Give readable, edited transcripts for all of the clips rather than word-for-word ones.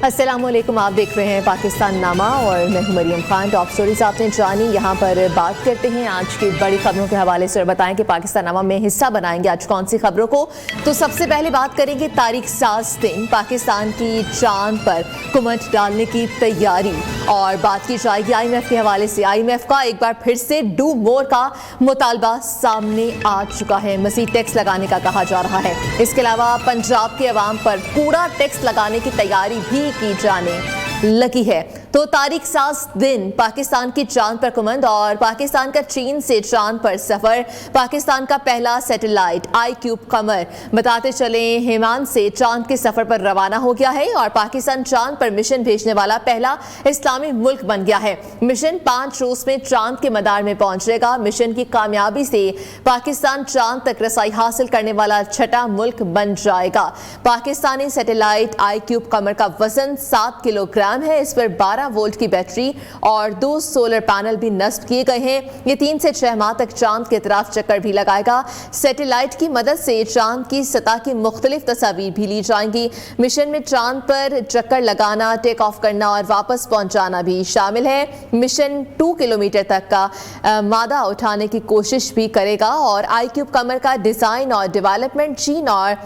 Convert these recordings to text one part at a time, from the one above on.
अस्सलामुअलैकुम, आप देख रहे हैं पाकिस्तान नामा और मैं हूं मरियम खान। टॉप स्टोरीज आपने जानी। यहाँ पर बात करते हैं आज की बड़ी खबरों के हवाले से और बताएं कि पाकिस्तान नामा में हिस्सा बनाएंगे आज कौन सी खबरों को। तो सबसे पहले बात करेंगे तारीख साज दिन, पाकिस्तान की चांद पर कुमत डालने की तैयारी और बात की जाएगी IMF के हवाले से। IMF का एक बार फिर से डू मोर का मुतालबा सामने आ चुका है, मज़ीद टैक्स लगाने का कहा जा रहा है। इसके अलावा पंजाब के अवाम पर पूरा टैक्स लगाने की तैयारी भी की जाने लगी है। तो तारीख साज दिन, पाकिस्तान की चांद पर कुमंद और पाकिस्तान का चीन से चांद पर सफर। पाकिस्तान का पहला सैटेलाइट iCube कमर बताते चले हिमान से चांद के सफर पर रवाना हो गया है और पाकिस्तान चांद पर मिशन भेजने वाला पहला इस्लामी मुल्क बन गया है। मिशन 5 रोज में चांद के मदार में पहुंचेगा। मिशन की कामयाबी से पाकिस्तान चांद तक रसाई हासिल करने वाला छठा मुल्क बन जाएगा। पाकिस्तानी सैटेलाइट iCube कमर का वजन 7 किलोग्राम है। इस पर 12 वोल्ट की बैटरी और 2 सोलर पैनल भी नस्ब किए गए हैं। ये 3 से 6 माह तक चांद के तरफ चक्कर भी लगाएगा। सैटेलाइट की मदद से चांद की सतह की मुख्तलिफ तस्वीर भी ली जाएंगी। मिशन में चांद पर चक्कर लगाना, टेक ऑफ करना और वापस पहुंचाना भी शामिल है। मिशन 2 किलोमीटर तक का मादा उठाने की कोशिश भी करेगा और iCube कमर का डिजाइन और डेवलपमेंट चीन और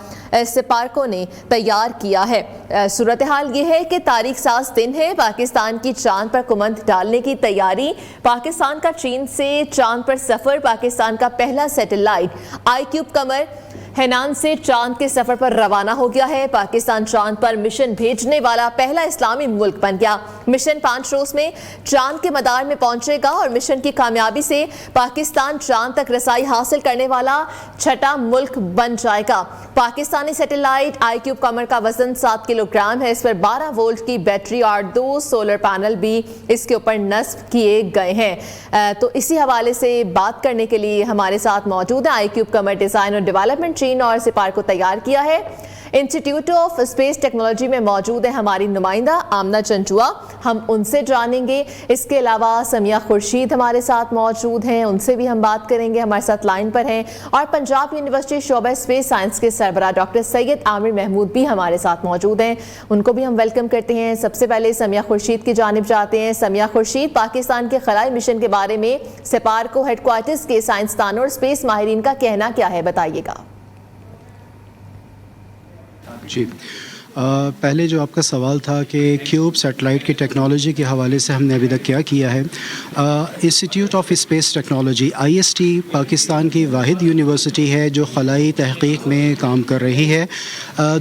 सिपार्को ने तैयार किया है। सूरत हाल ये है कि तारीख साज दिन है, पाकिस्तान की चांद पर कुमंद डालने की तैयारी। पाकिस्तान का चीन से चांद पर सफर। पाकिस्तान का पहला सैटेलाइट iCube कमर हैनान से चांद के सफर पर रवाना हो गया है। पाकिस्तान चांद पर मिशन भेजने वाला पहला इस्लामी मुल्क बन गया। मिशन 5 रोज में चांद के मदार में पहुंचेगा और मिशन की कामयाबी से पाकिस्तान चांद तक रसाई हासिल करने वाला छठा मुल्क बन जाएगा। पाकिस्तानी सैटेलाइट iCube कमर का वजन 7 किलोग्राम है। इस पर 12 वोल्ट की बैटरी और 2 सोलर पैनल भी इसके ऊपर नस्ब किए गए हैं। तो इसी हवाले से बात करने के लिए हमारे साथ मौजूद है iCube कमर डिजाइन और डेवलपमेंट चीन और सिपार को तैयार किया है। इंस्टीट्यूट ऑफ स्पेस टेक्नोलॉजी में मौजूद है हमारी नुमाइंदा आमना चंचुआ, हम उनसे जानेंगे। इसके अलावा समिया खुर्शीद हमारे साथ मौजूद हैं, उनसे भी हम बात करेंगे, हमारे साथ लाइन पर हैं। और पंजाब यूनिवर्सिटी शोबा स्पेस साइंस के सरबराह डॉक्टर सैयद आमिर महमूद भी हमारे साथ मौजूद हैं, उनको भी हम वेलकम करते हैं। सबसे पहले समिया खुर्शीद की जानिब जाते हैं। समिया खुर्शीद, पाकिस्तान के खलाई मिशन के बारे में सिपार को हेडक्वार्टर्स के साइंसदानों और स्पेस माहिरीन का कहना क्या है, बताइएगा। जी, पहले जो आपका सवाल था कि क्यूब सैटेलाइट की टेक्नोलॉजी के हवाले से हमने अभी तक क्या किया है। Institute of space technology IST Pakistan की वाहिद यूनिवर्सिटी है जो खलाई तहकीक में काम कर रही है।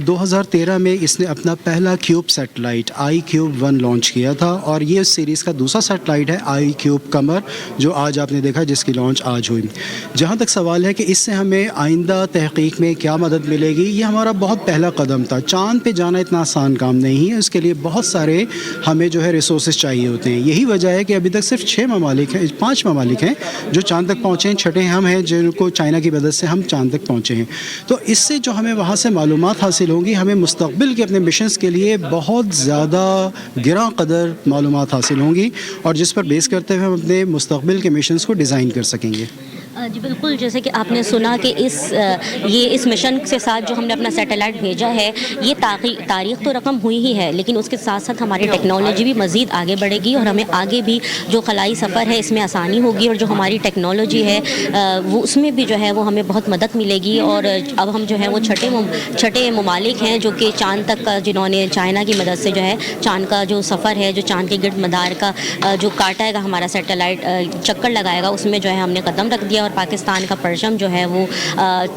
2013 में इसने अपना पहला क्यूब सैटेलाइट iCube 1 लॉन्च किया था और ये इस सीरीज़ का दूसरा सैटेलाइट है iCube कमर, जो आज आपने देखा जिसकी लॉन्च आज हुई। जहाँ तक सवाल है कि इससे हमें आइंदा तहकीक में क्या मदद मिलेगी, ये हमारा बहुत पहला कदम था। चाँद पे जाना इतना आसान काम नहीं है, उसके लिए बहुत सारे हमें जो है रिसोर्सेज चाहिए होते हैं। यही वजह है कि अभी तक सिर्फ 5 ममालिक हैं जो चांद तक पहुँचे हैं। छठे हम हैं जिनको चाइना की मदद से हम चांद तक पहुँचे हैं। तो इससे जो हमें वहाँ से मालूमात हासिल होंगी, हमें मुस्तकबिल के अपने मिशंस के लिए बहुत ज़्यादा गिरां कदर मालूमात हासिल होंगी और जिस पर बेस करते हुए हम अपने मुस्तकबिल के मिशंस को डिज़ाइन कर सकेंगे। जी बिल्कुल, जैसे कि आपने सुना कि इस मिशन के साथ जो हमने अपना सैटेलाइट भेजा है, ये तारीख तो रकम हुई ही है, लेकिन उसके साथ साथ हमारी टेक्नोलॉजी भी मज़ीद आगे बढ़ेगी और हमें आगे भी जो खलाई सफ़र है इसमें आसानी होगी और जो हमारी टेक्नोलॉजी है वो उसमें भी जो है वो हमें बहुत मदद मिलेगी। और अब हम जो है वो छठे ममालिक हैं जो कि चाँद तक का, जिन्होंने चाइना की मदद से जो है चाँद का जो सफ़र है, जो चाँद के गिर्द मदार का जो काटाएगा हमारा सैटेलाइट, चक्कर लगाएगा, उसमें जो है हमने कदम रख दिया और पाकिस्तान का परचम जो है वो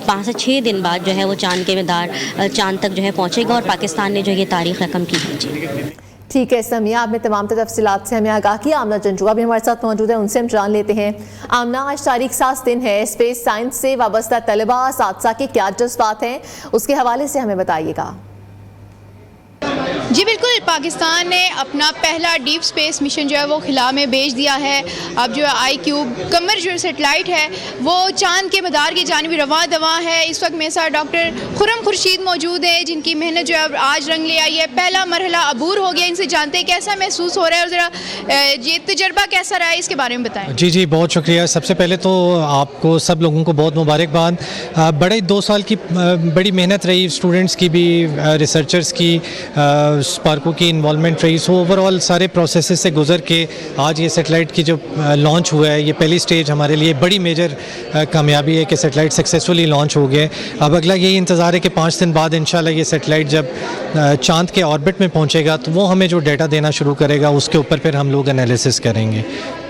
5 से 6 दिन बाद जो है वो चांद के मदार चांद तक जो है पहुंचेगा और पाकिस्तान ने जो ये तारीख रकम की है। ठीक है समिया, आपने तमाम तफसीलात से हमें आगाह किया। आमना चंचुआ भी हमारे साथ मौजूद है, उनसे हम जान लेते हैं। आमना, आज तारीख साज दिन है, स्पेस साइंस से वाबस्ता तलबा साथसा के क्या जज्बात हैं, उसके हवाले से हमें बताइएगा। जी बिल्कुल, पाकिस्तान ने अपना पहला डीप स्पेस मिशन जो है वो खिला में भेज दिया है। अब जो है iCube कमर जो सेटेलाइट है वो चांद के मदार की जानिब रवा दवा है। इस वक्त मेरे साथ डॉक्टर खुर्रम खुर्शीद मौजूद है जिनकी मेहनत जो है आज रंग ले आई है। पहला मरहला अबूर हो गया, इनसे जानते हैं कैसा महसूस हो रहा है और ज़रा ये तजर्बा कैसा रहा है इसके बारे में बताएं। जी बहुत शुक्रिया। सबसे पहले तो आपको सब लोगों को बहुत मुबारकबाद। बड़े 2 साल की बड़ी मेहनत रही, स्टूडेंट्स की भी, रिसर्चर्स की, स्पार्को की इन्वॉल्वमेंट रही। सो ओवरऑल सारे प्रोसेसेस से गुजर के आज ये सैटेलाइट की जो लॉन्च हुआ है, ये पहली स्टेज हमारे लिए बड़ी मेजर कामयाबी है कि सैटेलाइट सक्सेसफुली लॉन्च हो गया। अब अगला यही इंतज़ार है कि 5 दिन बाद इंशाल्लाह ये सैटेलाइट जब चांद के ऑर्बिट में पहुंचेगा तो वो हमें जो डेटा देना शुरू करेगा, उसके ऊपर फिर हम लोग एनालिसिस करेंगे।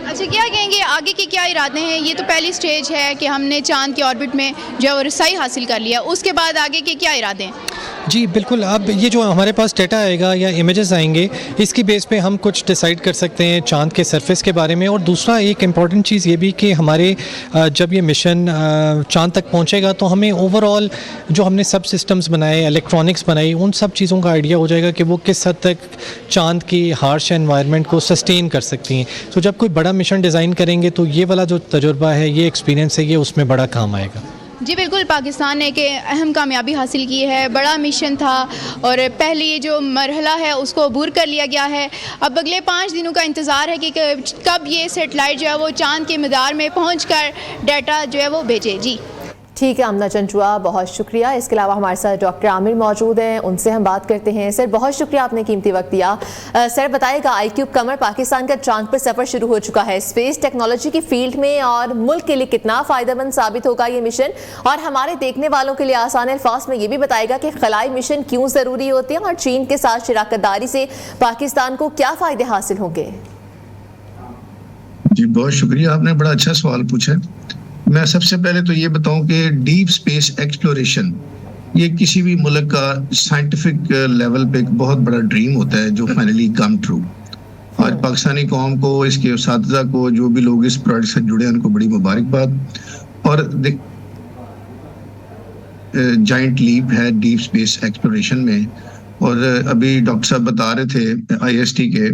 अच्छा, क्या कहेंगे आगे के क्या इरादे हैं? ये तो पहली स्टेज है कि हमने चांद के ऑर्बिट में जो है वो रसाई हासिल कर लिया, उसके बाद आगे के क्या इरादे हैं? जी बिल्कुल, अब ये जो हमारे पास डेटा आएगा या इमेजेस आएंगे, इसकी बेस पे हम कुछ डिसाइड कर सकते हैं चांद के सरफेस के बारे में। और दूसरा एक इम्पॉर्टेंट चीज़ ये भी कि हमारे जब ये मिशन चांद तक पहुंचेगा तो हमें ओवरऑल जो हमने सब सिस्टम्स बनाए, इलेक्ट्रॉनिक्स बनाई, उन सब चीज़ों का आइडिया हो जाएगा कि वो किस हद तक चांद की हार्श एनवायरनमेंट को सस्टेन कर सकती हैं। तो जब कोई बड़ा मिशन डिज़ाइन करेंगे तो ये वाला जो तजुर्बा है, ये एक्सपीरियंस है, ये उसमें बड़ा काम आएगा। जी बिल्कुल, पाकिस्तान ने एक अहम कामयाबी हासिल की है, बड़ा मिशन था और पहले ये जो मरहला है उसको अबूर कर लिया गया है। अब अगले 5 दिनों का इंतज़ार है कि कब ये सैटेलाइट जो है वो चांद के मदार में पहुंचकर डाटा जो है वो भेजे। जी ठीक है आमना चंचुआ, बहुत शुक्रिया। इसके अलावा हमारे साथ डॉक्टर आमिर मौजूद हैं, उनसे हम बात करते हैं। सर बहुत शुक्रिया, आपने कीमती वक्त दिया। सर बताएगा, iCube कमर पाकिस्तान का चांद पर सफ़र शुरू हो चुका है स्पेस टेक्नोलॉजी की फील्ड में, और मुल्क के लिए कितना फ़ायदेमंद साबित होगा ये मिशन, और हमारे देखने वालों के लिए आसान अल्फाज में ये भी बताएगा कि खलाई मिशन क्यों ज़रूरी होती है और चीन के साथ शराकतदारी से पाकिस्तान को क्या फ़ायदे हासिल होंगे। जी बहुत शुक्रिया, आपने बड़ा अच्छा सवाल पूछा। मैं सबसे पहले तो ये बताऊं कि डीप स्पेस एक्सप्लोरेशन ये किसी भी मुल्क का साइंटिफिक लेवल पे एक बहुत बड़ा ड्रीम होता है जो फाइनली कम ट्रू। आज पाकिस्तानी कौम को, इसके उस्तादिज़ा को, जो भी लोग इस प्रोजेक्ट से जुड़े हैं, उनको बड़ी मुबारकबाद। और जाइंट लीप है डीप स्पेस एक्सप्लोरेशन में। और अभी डॉक्टर साहब बता रहे थे IST के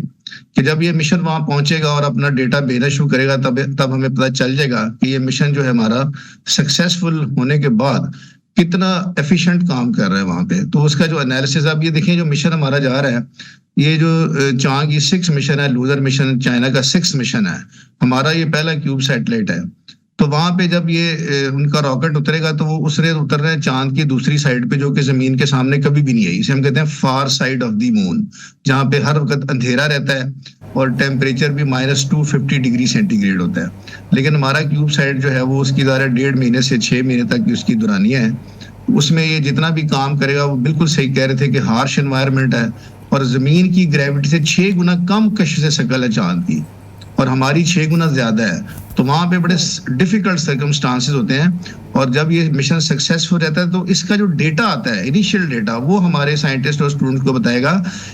कि जब ये मिशन वहां पहुंचेगा और अपना डेटा भेजना शुरू करेगा तब हमें पता चल जाएगा कि ये मिशन जो है हमारा सक्सेसफुल होने के बाद कितना एफिशिएंट काम कर रहा है वहां पे। तो उसका जो एनालिसिस, आप ये देखें जो मिशन हमारा जा रहा है, ये जो चांद की 6 मिशन है, लूजर मिशन चाइना का 6 मिशन है, हमारा ये पहला क्यूब सैटेलाइट है। तो वहां पे जब ये उनका रॉकेट उतरेगा तो वो उसने उतरना है चांद की दूसरी साइड पे, जो कि जमीन के सामने कभी भी नहीं है। इसे हम कहते हैं फार साइड ऑफ द मून, जहाँ पे हर वक्त अंधेरा रहता है और टेम्परेचर भी -250 डिग्री सेंटीग्रेड होता है। लेकिन हमारा क्यूब साइड जो है वो उसकी ज़रा 1.5 महीने से 6 महीने तक की उसकी दुरानियाँ है। उसमें ये जितना भी काम करेगा, वो बिल्कुल सही कह रहे थे कि हार्श एनवायरनमेंट है और जमीन की ग्रेविटी से 6 गुना कम कशिश शकल है चांद की, और हमारी 6 गुना ज्यादा है। तो वहां पे बड़े डिफिकल्ट सर्कमस्टांसेस होते हैं। और जब ये मिशन सक्सेसफुल रहता है तो इसका जो डेटा आता है, इनिशियल डेटा, वो हमारे साइंटिस्ट और स्टूडेंट को बताएगा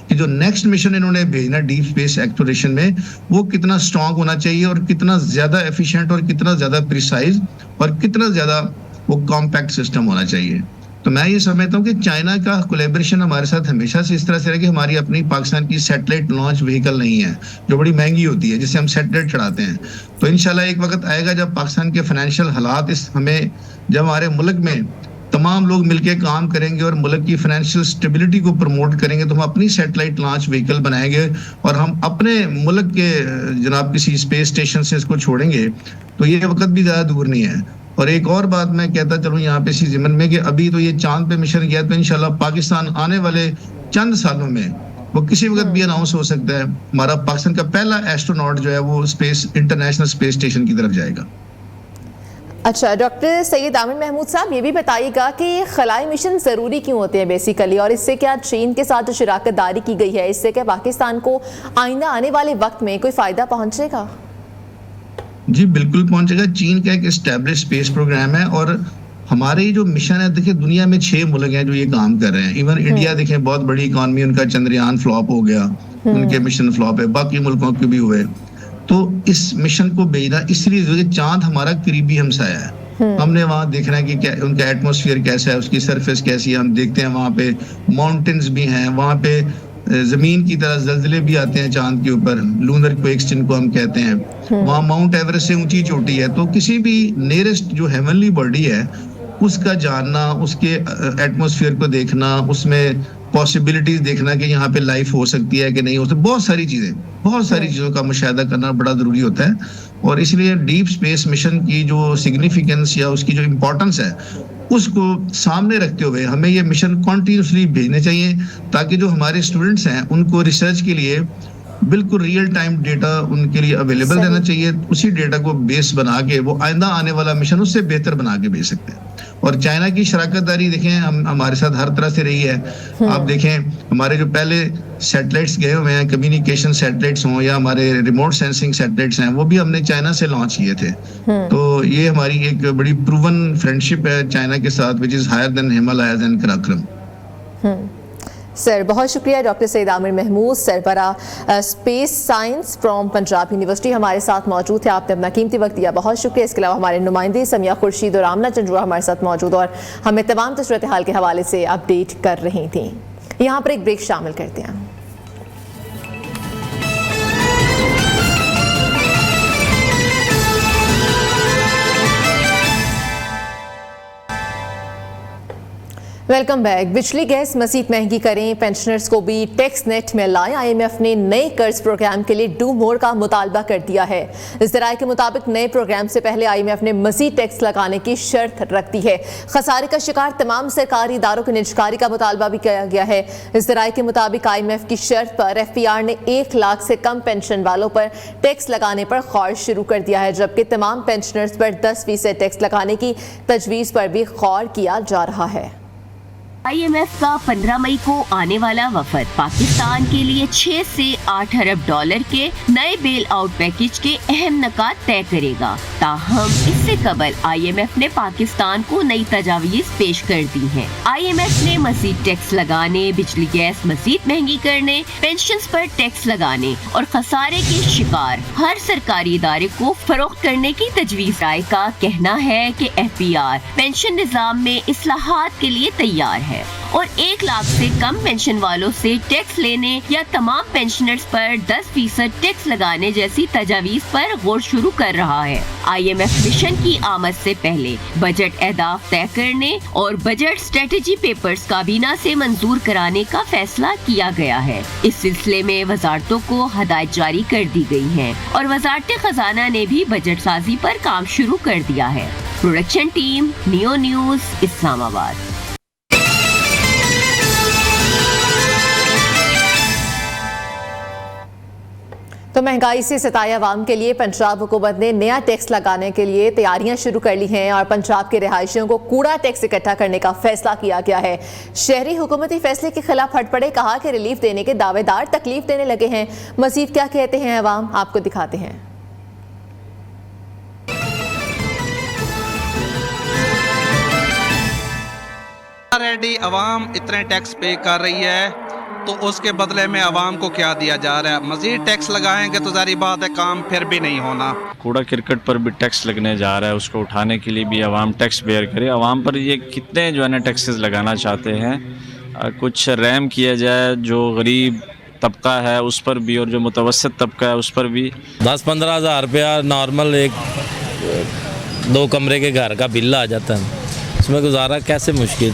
कि जो नेक्स्ट मिशन इन्होंने भेजना डीप स्पेस एक्सप्लोरेशन में, वो कितना स्ट्रांग होना चाहिए और कितना ज्यादा एफिशिएंट और कितना ज्यादा प्रिसाइज और कितना ज्यादा वो कॉम्पैक्ट सिस्टम होना चाहिए। तो मैं ये समझता हूँ कि चाइना का कोलैबोरेशन हमारे साथ हमेशा से इस तरह से है कि हमारी अपनी पाकिस्तान की सैटेलाइट लॉन्च व्हीकल नहीं है जो बड़ी महंगी होती है, जिससे हम सैटेलाइट चढ़ाते हैं। तो इंशाल्लाह एक वक्त आएगा जब पाकिस्तान के फाइनेंशियल हालात जब हमारे मुल्क में तमाम लोग मिलकर काम करेंगे और मुल्क की फाइनेंशियल स्टेबिलिटी को प्रमोट करेंगे, तो हम अपनी सैटेलाइट लॉन्च व्हीकल बनाएंगे और हम अपने मुल्क के जनाब किसी स्पेस स्टेशन से इसको छोड़ेंगे। तो ये वक्त भी ज़्यादा दूर नहीं है। और एक और बात मैं कहता चलूँ यहाँ पे इसी ज़िम्मन में कि अभी तो ये चांद पे मिशन गया, तो इंशाल्लाह पाकिस्तान आने वाले चंद सालों में वो किसी वक्त भी अनाउंस हो सकता है, हमारा पाकिस्तान का पहला एस्ट्रोनॉट जो है वो इंटरनेशनल स्पेस स्टेशन की तरफ जाएगा। अच्छा, डॉक्टर सैयद आमिर महमूद साहब, ये भी बताइएगा कि खलाई मिशन ज़रूरी क्यों होते हैं बेसिकली, और इससे क्या चीन के साथ जो शराकतदारी की गई है, इससे क्या पाकिस्तान को आइंदा आने वाले वक्त में कोई फ़ायदा पहुँचेगा? जी बिल्कुल पहुंचेगा। चीन का एक एस्टैब्लिश स्पेस प्रोग्राम है और हमारे जो मिशन है, देखिए दुनिया में 6 मुल्क हैं जो ये काम कर रहे हैं। इवन इंडिया देखें, बहुत बड़ी इकॉनमी, उनका चंद्रयान फ्लॉप हो गया, उनके मिशन फ्लॉप है, बाकी मुल्कों के भी हुए। तो इस मिशन को भेजना इसलिए चांद हमारा करीबी हमसाया है, हमने वहां देखना है कि क्या उनका एटमॉस्फेयर कैसा है, उसकी सरफेस कैसी है। हम देखते हैं वहां पे माउंटेन्स भी हैं, वहां पे जमीन की तरह जल्जले भी आते हैं चांद के ऊपर, लूनर क्वेक्स जिनको हम कहते हैं। वहाँ माउंट एवरेस्ट से ऊंची चोटी है। तो किसी भी नियरेस्ट जो हेवनली बॉडी है उसका जानना, उसके एटमॉस्फेयर को देखना, उसमें पॉसिबिलिटीज देखना कि यहाँ पे लाइफ हो सकती है कि नहीं हो सकती, बहुत सारी चीज़ों का मुशाहिदा करना बड़ा ज़रूरी होता है। और इसलिए डीप स्पेस मिशन की जो सिग्निफिकेंस या उसकी जो इम्पोर्टेंस है उसको सामने रखते हुए हमें ये मिशन कॉन्टिन्यूसली भेजने चाहिए, ताकि जो हमारे स्टूडेंट्स हैं उनको रिसर्च के लिए बिल्कुल रियल टाइम डेटा उनके लिए अवेलेबल रहना चाहिए। उसी डेटा को बेस बना के वो आइंदा आने वाला मिशन उससे बेहतर बना के भेज सकते हैं। और चाइना की शराकतदारी देखें, हमारे साथ हर तरह से रही है। आप देखें, हमारे जो पहले सैटेलाइट्स गए हुए हैं, कम्युनिकेशन सैटेलाइट्स हों या हमारे रिमोट सेंसिंग सैटेलाइट्स हैं, वो भी हमने चाइना से लॉन्च किए थे। तो ये हमारी एक बड़ी प्रूवन फ्रेंडशिप है चाइना के साथ, which is higher than Himalayas and Karakoram. Sir, बहुत शुक्रिया। डॉक्टर सईद आमिर महमूद, सरबराह space science from Punjab university हमारे साथ मौजूद थे। आपने अपना कीमती वक्त दिया, बहुत शुक्रिया। इसके अलावा हमारे नुमाइंदे समिया खुर्शीद और आमना चंद्रुआ हमारे साथ मौजूद और हमें तमाम सूरत हाल के हवाले से अपडेट कर रही थी। यहाँ पर एक ब्रेक शामिल करते हैं। Welcome back. बिजली गैस मज़ीद महंगी करें, पेंशनर्स को भी टैक्स नेट में लाएं। IMF ने नए कर्ज प्रोग्राम के लिए डू मोर का मुतालबा कर दिया है। इस ज़राए के मुताबिक नए प्रोग्राम से पहले IMF ने मज़ीद टैक्स लगाने की शर्त रख दी है। खसारे का शिकार तमाम सरकारी इदारों की निजकारी का मुतालबा भी किया गया है। इस ज़राए के मुताबिक IMF की शर्त पर FPR ने 1 लाख से कम पेंशन वालों पर टैक्स लगाने पर गौर शुरू कर दिया है, जबकि तमाम पेंशनर्स पर 10% टैक्स लगाने की तजवीज़ पर भी गौर किया जा रहा है। IMF का 15 मई को आने वाला वफद पाकिस्तान के लिए 6 से 8 अरब डॉलर के नए बेल आउट पैकेज के अहम नकात तय करेगा। ताहम इससे कबल IMF ने पाकिस्तान को नई तजावीज़ पेश कर दी हैं। IMF ने मज़ीद टैक्स लगाने, बिजली गैस मज़ीद महंगी करने, पेंशन्स पर टैक्स लगाने और खसारे के शिकार हर सरकारी इदारे को फरोख्त करने की तजवीज़। राय का कहना है कि FPR पेंशन निज़ाम में इस्लाहात के लिए तैयार है और 1 लाख से कम पेंशन वालों से टैक्स लेने या तमाम पेंशनर्स पर 10% टैक्स लगाने जैसी तजावीज़ पर गौर शुरू कर रहा है। IMF मिशन की आमद से पहले बजट अहदाफ तय करने और बजट स्ट्रेटेजी पेपर्स काबीना से मंजूर कराने का फैसला किया गया है। इस सिलसिले में वजारतों को हदायत जारी कर दी गई है और वजारत खजाना ने भी बजट साजी पर काम शुरू कर दिया है। Production team, neo news, Islamabad. तो महंगाई से सताए अवाम के लिए पंजाब हुकूमत ने नया टैक्स लगाने के लिए तैयारियां शुरू कर ली हैं और पंजाब के रिहायशियों को कूड़ा टैक्स इकट्ठा करने का फैसला किया गया है। शहरी हुकूमती फैसले के खिलाफ हट पड़े, कहा कि रिलीफ देने के दावेदार तकलीफ देने लगे हैं। मजीद क्या कहते हैं अवाम, आपको दिखाते हैं। ऑलरेडी अवाम इतने टैक्स पे कर रही है, तो उसके बदले में आवाम को क्या दिया जा रहा है? मजीद टैक्स लगाएंगे तो जारी बात है काम फिर भी नहीं होना। कूड़ा क्रिकेट पर भी टैक्स लगने जा रहा है, उसको उठाने के लिए भी आवाम टैक्स बेयर करे। आवाम पर ये कितने जो है ना टैक्सेस लगाना चाहते हैं, कुछ रहम किया जाए जो गरीब तबका है उस पर भी और जो मुतवसत तबका है उस पर भी। 10-15 हज़ार रुपया नॉर्मल एक 2 कमरे के घर का बिल आ जाता है, उसमें गुजारा कैसे मुश्किल।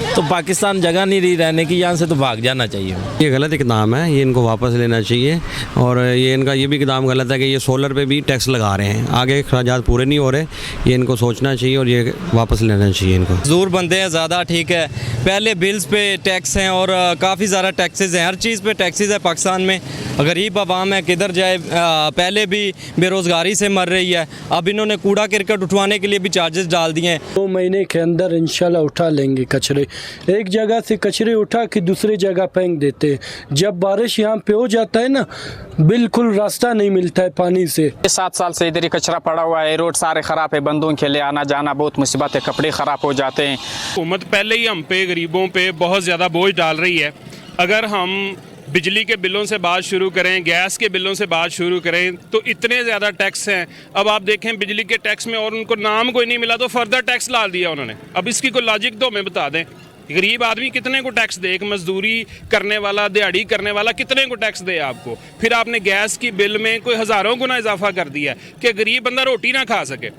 तो पाकिस्तान जगह नहीं रही रहने की, यहाँ से तो भाग जाना चाहिए। ये गलत इकदाम है, ये इनको वापस लेना चाहिए। और ये इनका ये भी इकदाम गलत है कि ये सोलर पे भी टैक्स लगा रहे हैं, आगे अखराजात पूरे नहीं हो रहे, ये इनको सोचना चाहिए और ये वापस लेना चाहिए इनको। मजदूर बंदे हैं ज़्यादा, ठीक है, पहले बिल्स पे टैक्स हैं और काफ़ी ज़्यादा टैक्सेस हैं, हर चीज़ पे टैक्सेस है पाकिस्तान में। गरीब आवाम है किधर जाए, पहले भी बेरोज़गारी से मर रही है, अब इन्होंने कूड़ा करकट उठवाने के लिए भी चार्जेस डाल दिए हैं। 2 महीने के अंदर इंशाल्लाह उठा लेंगे कचरे। एक जगह से कचरे उठा के दूसरी जगह फेंक देते हैं। जब बारिश यहाँ पे हो जाता है ना, बिल्कुल रास्ता नहीं मिलता है पानी से। 7 साल से इधर ही कचरा पड़ा हुआ है, रोड सारे ख़राब है, बंदों के लिए आना जाना बहुत मुसीबत है, कपड़े ख़राब हो जाते हैं। हुकूमत पहले ही हम पे गरीबों पे बहुत ज़्यादा बोझ डाल रही है। अगर हम बिजली के बिलों से बात शुरू करें, गैस के बिलों से बात शुरू करें, तो इतने ज़्यादा टैक्स हैं। अब आप देखें बिजली के टैक्स में और उनको नाम कोई नहीं मिला तो फर्दर टैक्स डाल दिया उन्होंने। अब इसकी कोई लॉजिक तो हमें बता दें, गरीब आदमी कितने को टैक्स दे, एक मजदूरी करने वाला, दिहाड़ी करने वाला कितने को टैक्स दे आपको। फिर आपने गैस की बिल में कोई हज़ारों गुना इजाफा कर दिया कि गरीब बंदा रोटी ना खा सके।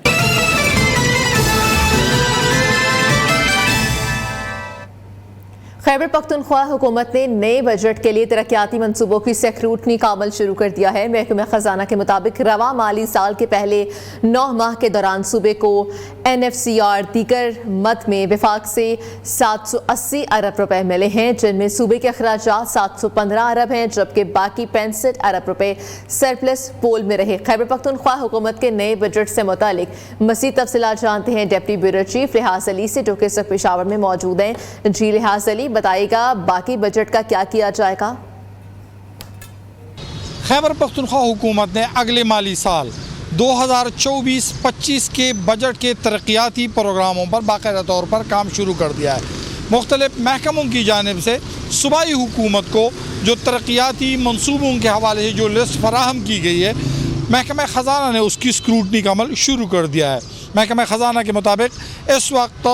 खैबर पख्तूनख्वा हुकूमत ने नए बजट के लिए तरक्याती मंसूबों की स्क्रूटनी का अमल शुरू कर दिया है। महकमा खजाना के मुताबिक रवा माली साल के पहले 9 माह के दौरान सूबे को NFCR दीगर मद में विफाक से 780 अरब रुपए मिले हैं, जिनमें सूबे के अखराजात 715 अरब हैं, जबकि बाकी 65 अरब रुपए सरप्लस पोल में रहे। खैबर पख्तूनख्वा हुकूमत के नए बजट से मुतालिक मज़ीद तफसीलात जानते हैं डिप्टी ब्यूरो चीफ लिहाज अली से, जो कि इस वक्त पेशावर में मौजूद हैं। जी लिहाज अली, बताइएगा बाकी बजट का क्या किया जाएगा? खैबर पख्तूनख्वा हुकूमत ने अगले माली साल 2024-25 के बजट के तरक्याती प्रोग्रामों पर बाकायदा तौर पर काम शुरू कर दिया है। मुख्तलिफ महकमों की जानिब से सूबाई हुकूमत को जो तरक्याती मंसूबों के हवाले से जो लिस्ट फराहम की गई है, महकमा ख़जाना ने उसकी स्क्रूटनी का अमल शुरू कर दिया है। महकमा ख़जाना के मुताबिक इस वक्त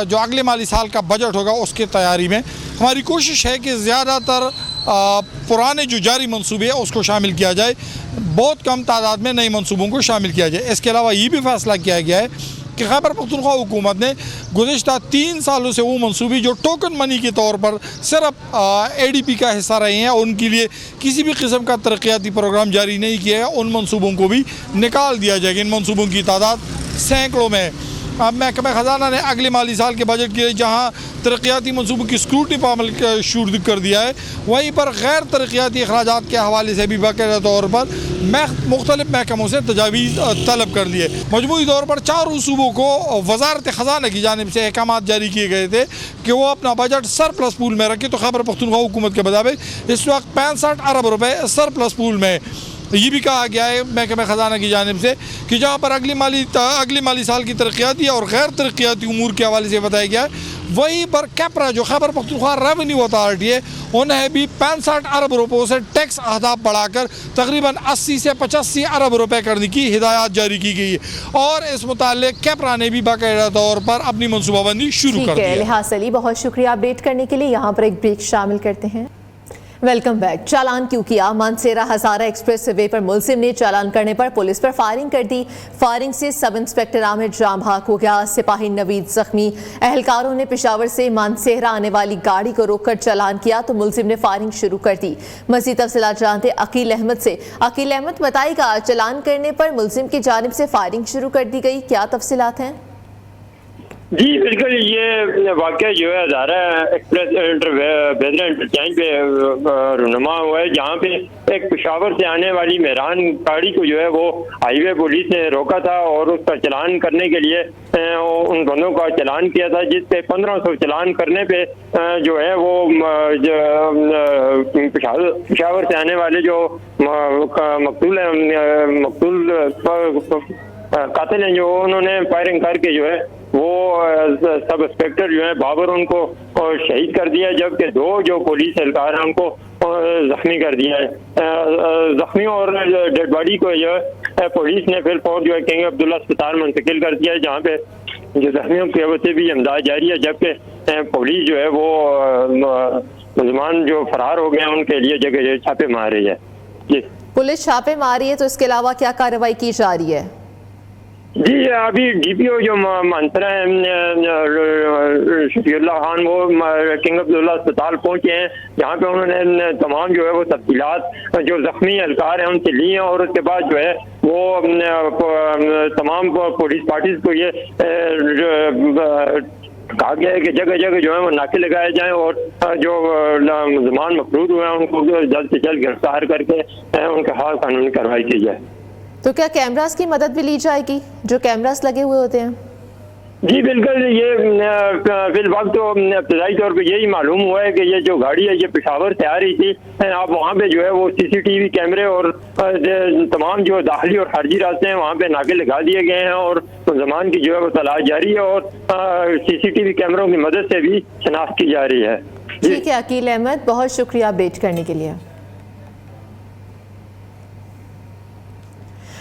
जो अगले माली साल का बजट होगा उसकी तैयारी में हमारी कोशिश है कि ज़्यादातर पुराने जो जारी मंसूबे हैं उसको शामिल किया जाए, बहुत कम तादाद में नए मंसूबों को शामिल किया जाए। इसके अलावा ये भी फैसला किया गया है कि खैबर पख्तूनख्वा हुकूमत ने गुज़िश्ता 3 सालों से वो मंसूबे जो टोकन मनी के तौर पर सिर्फ ADP का हिस्सा रहे हैं, उनके लिए किसी भी किस्म का तरक्याती प्रोग्राम जारी नहीं किया है, उन मंसूबों को भी निकाल दिया जाएगा। इन मंसूबों की तादाद सैकड़ों में। अब महकमा ख़जाना ने अगले माली साल के बजट के लिए जहाँ तरक्याती मंसूबों की स्क्रूटनी पर अमल शुरू कर दिया है, वहीं पर गैर तरक्याती अखराजात के हवाले से भी बाकायदा तौर पर मुख्तलिफ महकमों से तजावीज़ तलब कर लिए। मजमूई तौर पर 4 सूबों को वजारत ख़जाना की जानिब से अहकाम जारी किए गए थे कि वो अपना बजट सरप्लस पूल में रखे। तो खैबर पख्तूनख्वा हुकूमत के मुताबिक इस वक्त 65 अरब रुपये सरप्लस पूल में। ये भी कहा गया है महकमा ख़जाना की जानिब से कि जहाँ पर अगली माली साल की तरक्याती और गैर तरक्याती उमूर के हवाले से बताया गया है, वहीं पर कैपरा जो खैबर पख्तूनख्वा रेवेन्यू अथॉरिटी है, उन्हें भी 65 अरब रुपयों से टैक्स अहदाफ बढ़ाकर तकरीबन 80 से 85 अरब रुपये करने की हिदायत जारी की गई है। और इस मुताल्लिक़ कैपरा ने भी बाकायदा तौर पर अपनी मनसूबाबंदी शुरू कर दी है। लिहाज अली, बहुत शुक्रिया अपडेट करने के लिए। यहाँ पर एक ब्रेक शामिल करते हैं। Welcome back. चालान क्यों किया? मानसेरा हजारा एक्सप्रेस वे पर मुलजिम ने चालान करने पर पुलिस पर फायरिंग कर दी। फायरिंग से सब इंस्पेक्टर आमिर जाम भाग हो गया, सिपाही नवीद जख्मी। एहलकारों ने पेशावर से मानसेरा आने वाली गाड़ी को रोककर चालान किया तो मुलजिम ने फायरिंग शुरू कर दी। मज़ीद तफसीलात जानते अकील अहमद से। अकील अहमद, बताइएगा चालान करने पर मुलजिम की जानिब से फायरिंग शुरू कर दी गई, क्या तफसीलात हैं? जी बिल्कुल, ये वाक़या जो है हज़ारा एक्सप्रेस बेदरा इंटरचेंज पे रुनुमा हुआ है, जहाँ पे एक पेशावर से आने वाली मेहरान गाड़ी को जो है वो हाईवे पुलिस ने रोका था और उसका चालान करने के लिए उन बंदों का चालान किया था, जिस पे 1500 चालान करने पे जो है वो पेशावर से आने वाले जो मकतूल कातिल हैं, जो उन्होंने फायरिंग करके जो है वो सब इंस्पेक्टर जो है बाबर उनको शहीद कर दिया, जबकि 2 जो पुलिस एहलकार हैं उनको जख्मी कर दिया है। जख्मी और डेड बॉडी को जो है पुलिस ने फिर फौज जो है किंग अब्दुल्ला अस्पताल मुंतकिल कर दिया है, जहाँ पे जो जख्मियों की वजह से भी इमदाद जारी है, जबकि पुलिस जो है वो मुसलमान जो फरार हो गए हैं उनके लिए जगह जगह छापे मार रही है। जी, पुलिस छापे मार रही है, तो इसके अलावा क्या कार्रवाई की जा रही है? जी, अभी DPO जो मानसरा है शफीउल्लाह खान, वो किंग अब्दुल्ला अस्पताल पहुंचे हैं, जहाँ पे उन्होंने तमाम जो है वो तफसीलात जो जख्मी एहलकार हैं उनसे ली हैं और उसके बाद जो है वो तमाम पुलिस पार्टीज को ये कहा गया है कि जगह जगह जो है वो नाके लगाए जाएं और जो मुसलमान मफरूद हुए हैं उनको जल्द से जल्द गिरफ्तार करके उनके खिलाफ कानूनी कार्रवाई की जाए। तो क्या कैमरास की मदद भी ली जाएगी, जो कैमरास लगे हुए होते हैं? जी बिल्कुल, ये फिल वक्त तो इब्तदाई तौर पे यही मालूम हुआ है कि ये जो गाड़ी है ये पेशावर से आ रही थी। आप वहाँ पे जो है वो CCTV कैमरे और तमाम जो दाखिली और खारजी रास्ते हैं वहाँ पे नाके लगा दिए गए हैं और मुसलमान की जो है वो तलाश जारी है और CCTV कैमरों की मदद से भी शनाख्त की जा रही है। ठीक है अकील अहमद, बहुत शुक्रिया अपडेट करने के लिए।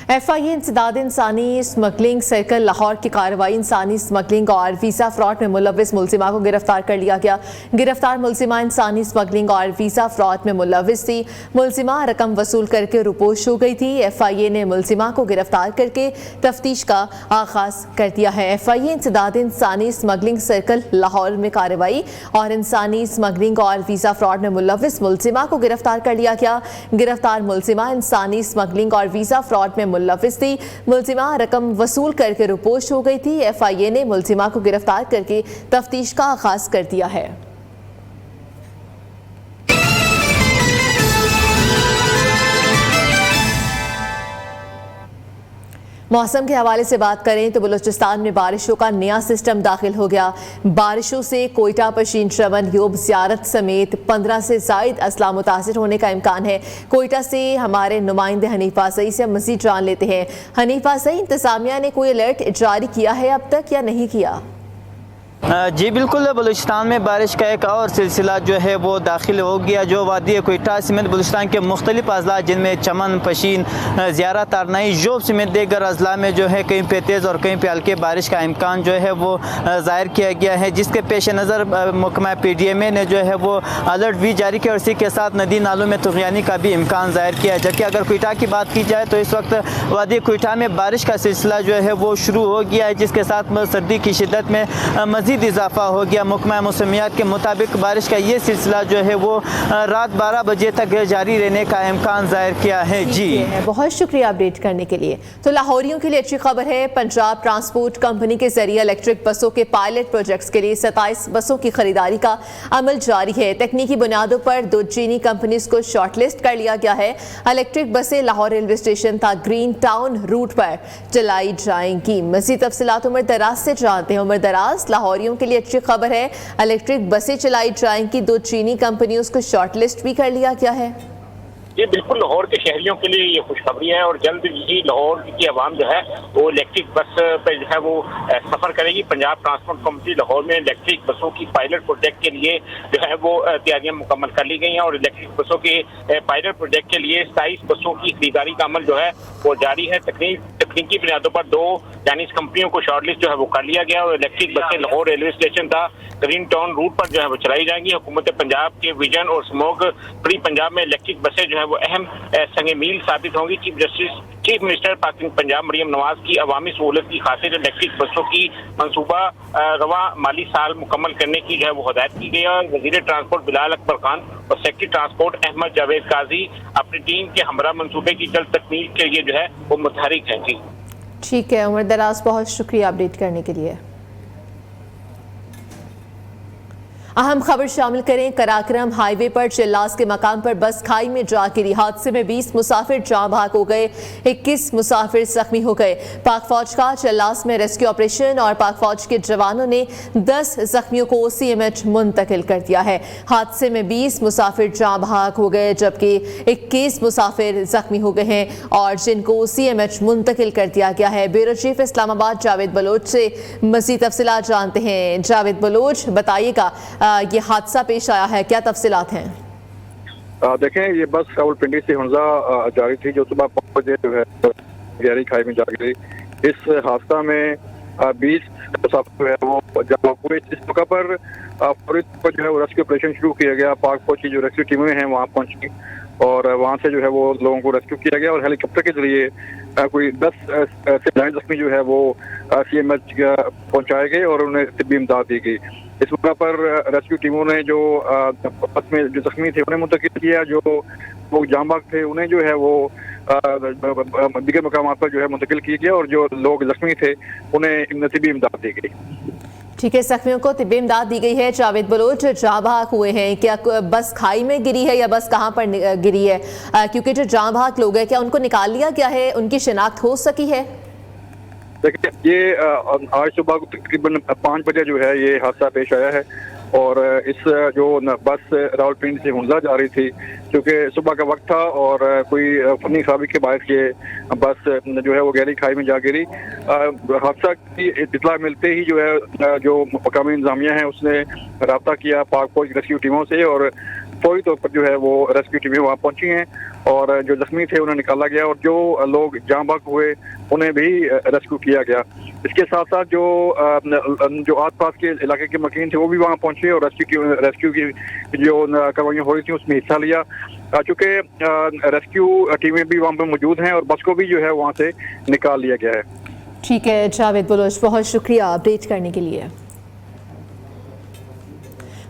FIA इंसदाद इंसानी स्मगलिंग सर्कल लाहौर की कार्रवाई इंसानी स्मगलिंग और वीज़ा फ्रॉड में मुलविस मुलजिमा को गिरफ्तार कर लिया गया। गिरफ्तार मुलजिमा इंसानी स्मगलिंग और वीज़ा फ्रॉड में मुलविस थी। मुलजिमा रकम वसूल करके रुपोश हो गई थी। FIA ने मुलजिमा को गिरफ्तार करके तफ्तीश का आगाज कर दिया है। FIA इंसदाद इंसानी स्मगलिंग सर्कल लाहौर में कार्रवाई और इंसानी स्मगलिंग और वीज़ा फ्रॉड में मुलविस मुलजिमा को गिरफ्तार कर लिया गया। गिरफ्तार मुलजिमा इंसानी स्मगलिंग और वीज़ा फ्रॉड में मुलविस थी। मुलजिमा रकम वसूल करके रुपोश हो गई थी। FIA ने मुलजिमा को गिरफ्तार करके तफ्तीश का आगाज कर दिया है। मौसम के हवाले से बात करें तो बलूचिस्तान में बारिशों का नया सिस्टम दाखिल हो गया। बारिशों से कोयटा, पशीन, श्रवण, योब, ज़ियारत समेत 15 से ज़ायद अजला मुतासिर होने का इम्कान है। कोयटा से हमारे नुमाइंदे हनीफा सई से हम मज़ीद जान लेते हैं। हनीफा सई, इंतज़ामिया ने कोई अलर्ट जारी किया है अब तक या नहीं किया? जी बिल्कुल, बलूचिस्तान में बारिश का एक और सिलसिला जो है वो दाखिल हो गया, जो वादी कोयटा समेत बलूचिस्तान के मुख्तलिफ अजला जिनमें चमन, पशीन, ज़ियारत, तारनाई, जोब समेत देगर अजला में जो है कहीं पे तेज़ और कहीं पे हल्के बारिश का इम्कान जो है वो ज़ाहिर किया गया है, जिसके पेश नज़र महकमा PDMA ने जो है वो अलर्ट भी जारी किया और इसी के साथ नदी नालों में तुग़यानी का भी इम्कान ज़ाहिर किया है। जबकि अगर कोयटा की बात की जाए तो इस वक्त वादी कोयटा में बारिश का सिलसिला जो है वो शुरू हो गया है, जिसके साथ सर्दी की शिद्दत में मज़ीद इजाफा हो गया। महकमा मौसमियात के मुताबिक बारिश का ये सिलसिला जो है वो रात 12 बजे तक जारी रहने का इम्कान जाहिर किया है। जी बहुत शुक्रिया अपडेट करने के लिए। तो लाहौरियों के लिए अच्छी खबर है, पंजाब ट्रांसपोर्ट कंपनी के जरिए इलेक्ट्रिक बसों के पायलट प्रोजेक्ट्स के लिए 27 बसों की खरीदारी का अमल जारी है। तकनीकी बुनियादों पर 2 चीनी कंपनीज को शॉर्टलिस्ट कर लिया गया है। इलेक्ट्रिक बसें लाहौर रेलवे स्टेशन तक ग्रीन टाउन रूट पर चलाई जाएंगी। मज़ीद तफसीलात उमर दराज से जानते हैं। उमर दराज, लाहौरियों के लिए अच्छी खबर है, इलेक्ट्रिक बसें चलाई जाएंगी। 2 चीनी कंपनियों को शॉर्टलिस्ट भी कर लिया गया है। ये बिल्कुल लाहौर के शहरियों के लिए ये खुशखबरी है और जल्द ही लाहौर की आवाम जो है वो इलेक्ट्रिक बस पे जो है वो सफ़र करेगी। पंजाब ट्रांसपोर्ट कंपनी लाहौर में इलेक्ट्रिक बसों की पायलट प्रोजेक्ट के लिए जो है वो तैयारियां मुकम्मल कर ली गई हैं और इलेक्ट्रिक बसों के पायलट प्रोजेक्ट के लिए 27 बसों की खरीदारी का अमल जो है वो जारी है। तकनीकी बुनियादों पर 2 चाइनीज कंपनियों को शॉर्टलिस्ट जो है वो कर लिया गया और इलेक्ट्रिक बसें लाहौर रेलवे स्टेशन था ग्रीन टाउन रूट पर जो है वो चलाई जाएंगी। हुकूमत पंजाब के विजन और स्मोक फ्री पंजाब में इलेक्ट्रिक बसें जो है वो अहम संग मील साबित होंगी। चीफ मिनिस्टर पंजाब मरियम नवाज की अवामी सहूलत की खातिर इलेक्ट्रिक बसों की मनसूबा रवा माली साल मुकम्मल करने की जो है वो हदायत की गई है। वज़ीर ट्रांसपोर्ट बिलाल अकबर खान और सेक्रेटरी ट्रांसपोर्ट अहमद जावेद काजी अपनी टीम के हमरा मनसूबे की जल्द तकमील के लिए जो है वो मुतहरिक हैं। जी ठीक है उमर दराज, बहुत शुक्रिया अपडेट करने के लिए। अहम खबर शामिल करें, कराक्रम हाईवे पर चिल्लास के मकाम पर बस खाई में जा गिरी। हादसे में 20 मुसाफिर जाँ भाग हो गए, 21 मुसाफिर जख्मी हो गए। पाक फौज का चिल्लास में रेस्क्यू ऑपरेशन और पाक फौज के जवानों ने 10 जख्मियों को CMH मुंतकिल कर दिया है। हादसे में 20 मुसाफिर जाँ भाग हो गए जबकि 21 मुसाफिर जख्मी हो गए हैं और जिनको CMH मुंतकिल कर दिया गया है। ब्यूरो चीफ इस्लामाबाद जावेद बलोच से मज़ीद तफसीलात जानते हैं। जावेद बलोच, बताइएगा ये हादसा पेश आया है, क्या तफसीलात हैं? देखें, ये बस रावलपिंडी से हुंजा जा रही थी जो सुबह 5 बजे जो है गहरी खाई में जा गिरी। इस हादसा में 20 मुसाफिर है वो पूरे इस मौका पर फौरी जो है वो रेस्क्यू ऑपरेशन शुरू किया गया। पाक फौज की जो रेस्क्यू टीमें हैं वहाँ पहुँची और वहाँ से जो है वो लोगों को रेस्क्यू किया गया और हेलीकॉप्टर के जरिए कोई 10 से ज़्यादा जख्मी जो है वो CMH पहुँचाए गए और उन्हें तिब्बी इमदाद दी गई। इस मौका पर रेस्क्यू टीमों ने जो बस में जो जख्मी थे उन्हें मुंतकिल किया, जो लोग जाँ भाग थे उन्हें जो है वो दीगर मकामात पर जो है मुंतकिल किया गया और जो लोग जख्मी थे उन्हें तिब्बी इमदाद दी गई। ठीक है, जख्मियों को तिब्बी इमदाद दी गई है। जावेद बलोच, जाँ भाग हुए हैं, क्या बस खाई में गिरी है या बस कहाँ पर गिरी है? क्योंकि जो जाँ भाग लोग हैं क्या उनको निकाल लिया गया है, उनकी शिनाख्त हो सकी है? देखिए, ये आज सुबह तकरीबन 5 बजे जो है ये हादसा पेश आया है और इस जो बस रावलपिंडी से हुंजा जा रही थी, क्योंकि सुबह का वक्त था और कोई फनी खराबी के बायस ये बस जो है वो गहरी खाई में जा गिरी। हादसा की इत्तला मिलते ही जो है जो मकामी इंतजामिया है उसने रब्ता किया पाक फौज रेस्क्यू टीमों से और फौरी तौर पर जो है वो रेस्क्यू टीमें वहाँ पहुंची हैं और जो जख्मी थे उन्हें निकाला गया और जो लोग जाँ बहक हुए उन्हें भी रेस्क्यू किया गया। इसके साथ साथ जो आसपास के इलाके के मकीन थे वो भी वहाँ पहुंचे और रेस्क्यू की जो कार्रवाइयाँ हो रही थी उसमें हिस्सा लिया। चूँकि रेस्क्यू टीमें भी वहाँ पर मौजूद हैं और बस को भी जो है वहाँ से निकाल लिया गया है। ठीक है जावेद बलोच, बहुत शुक्रिया अपडेट करने के लिए।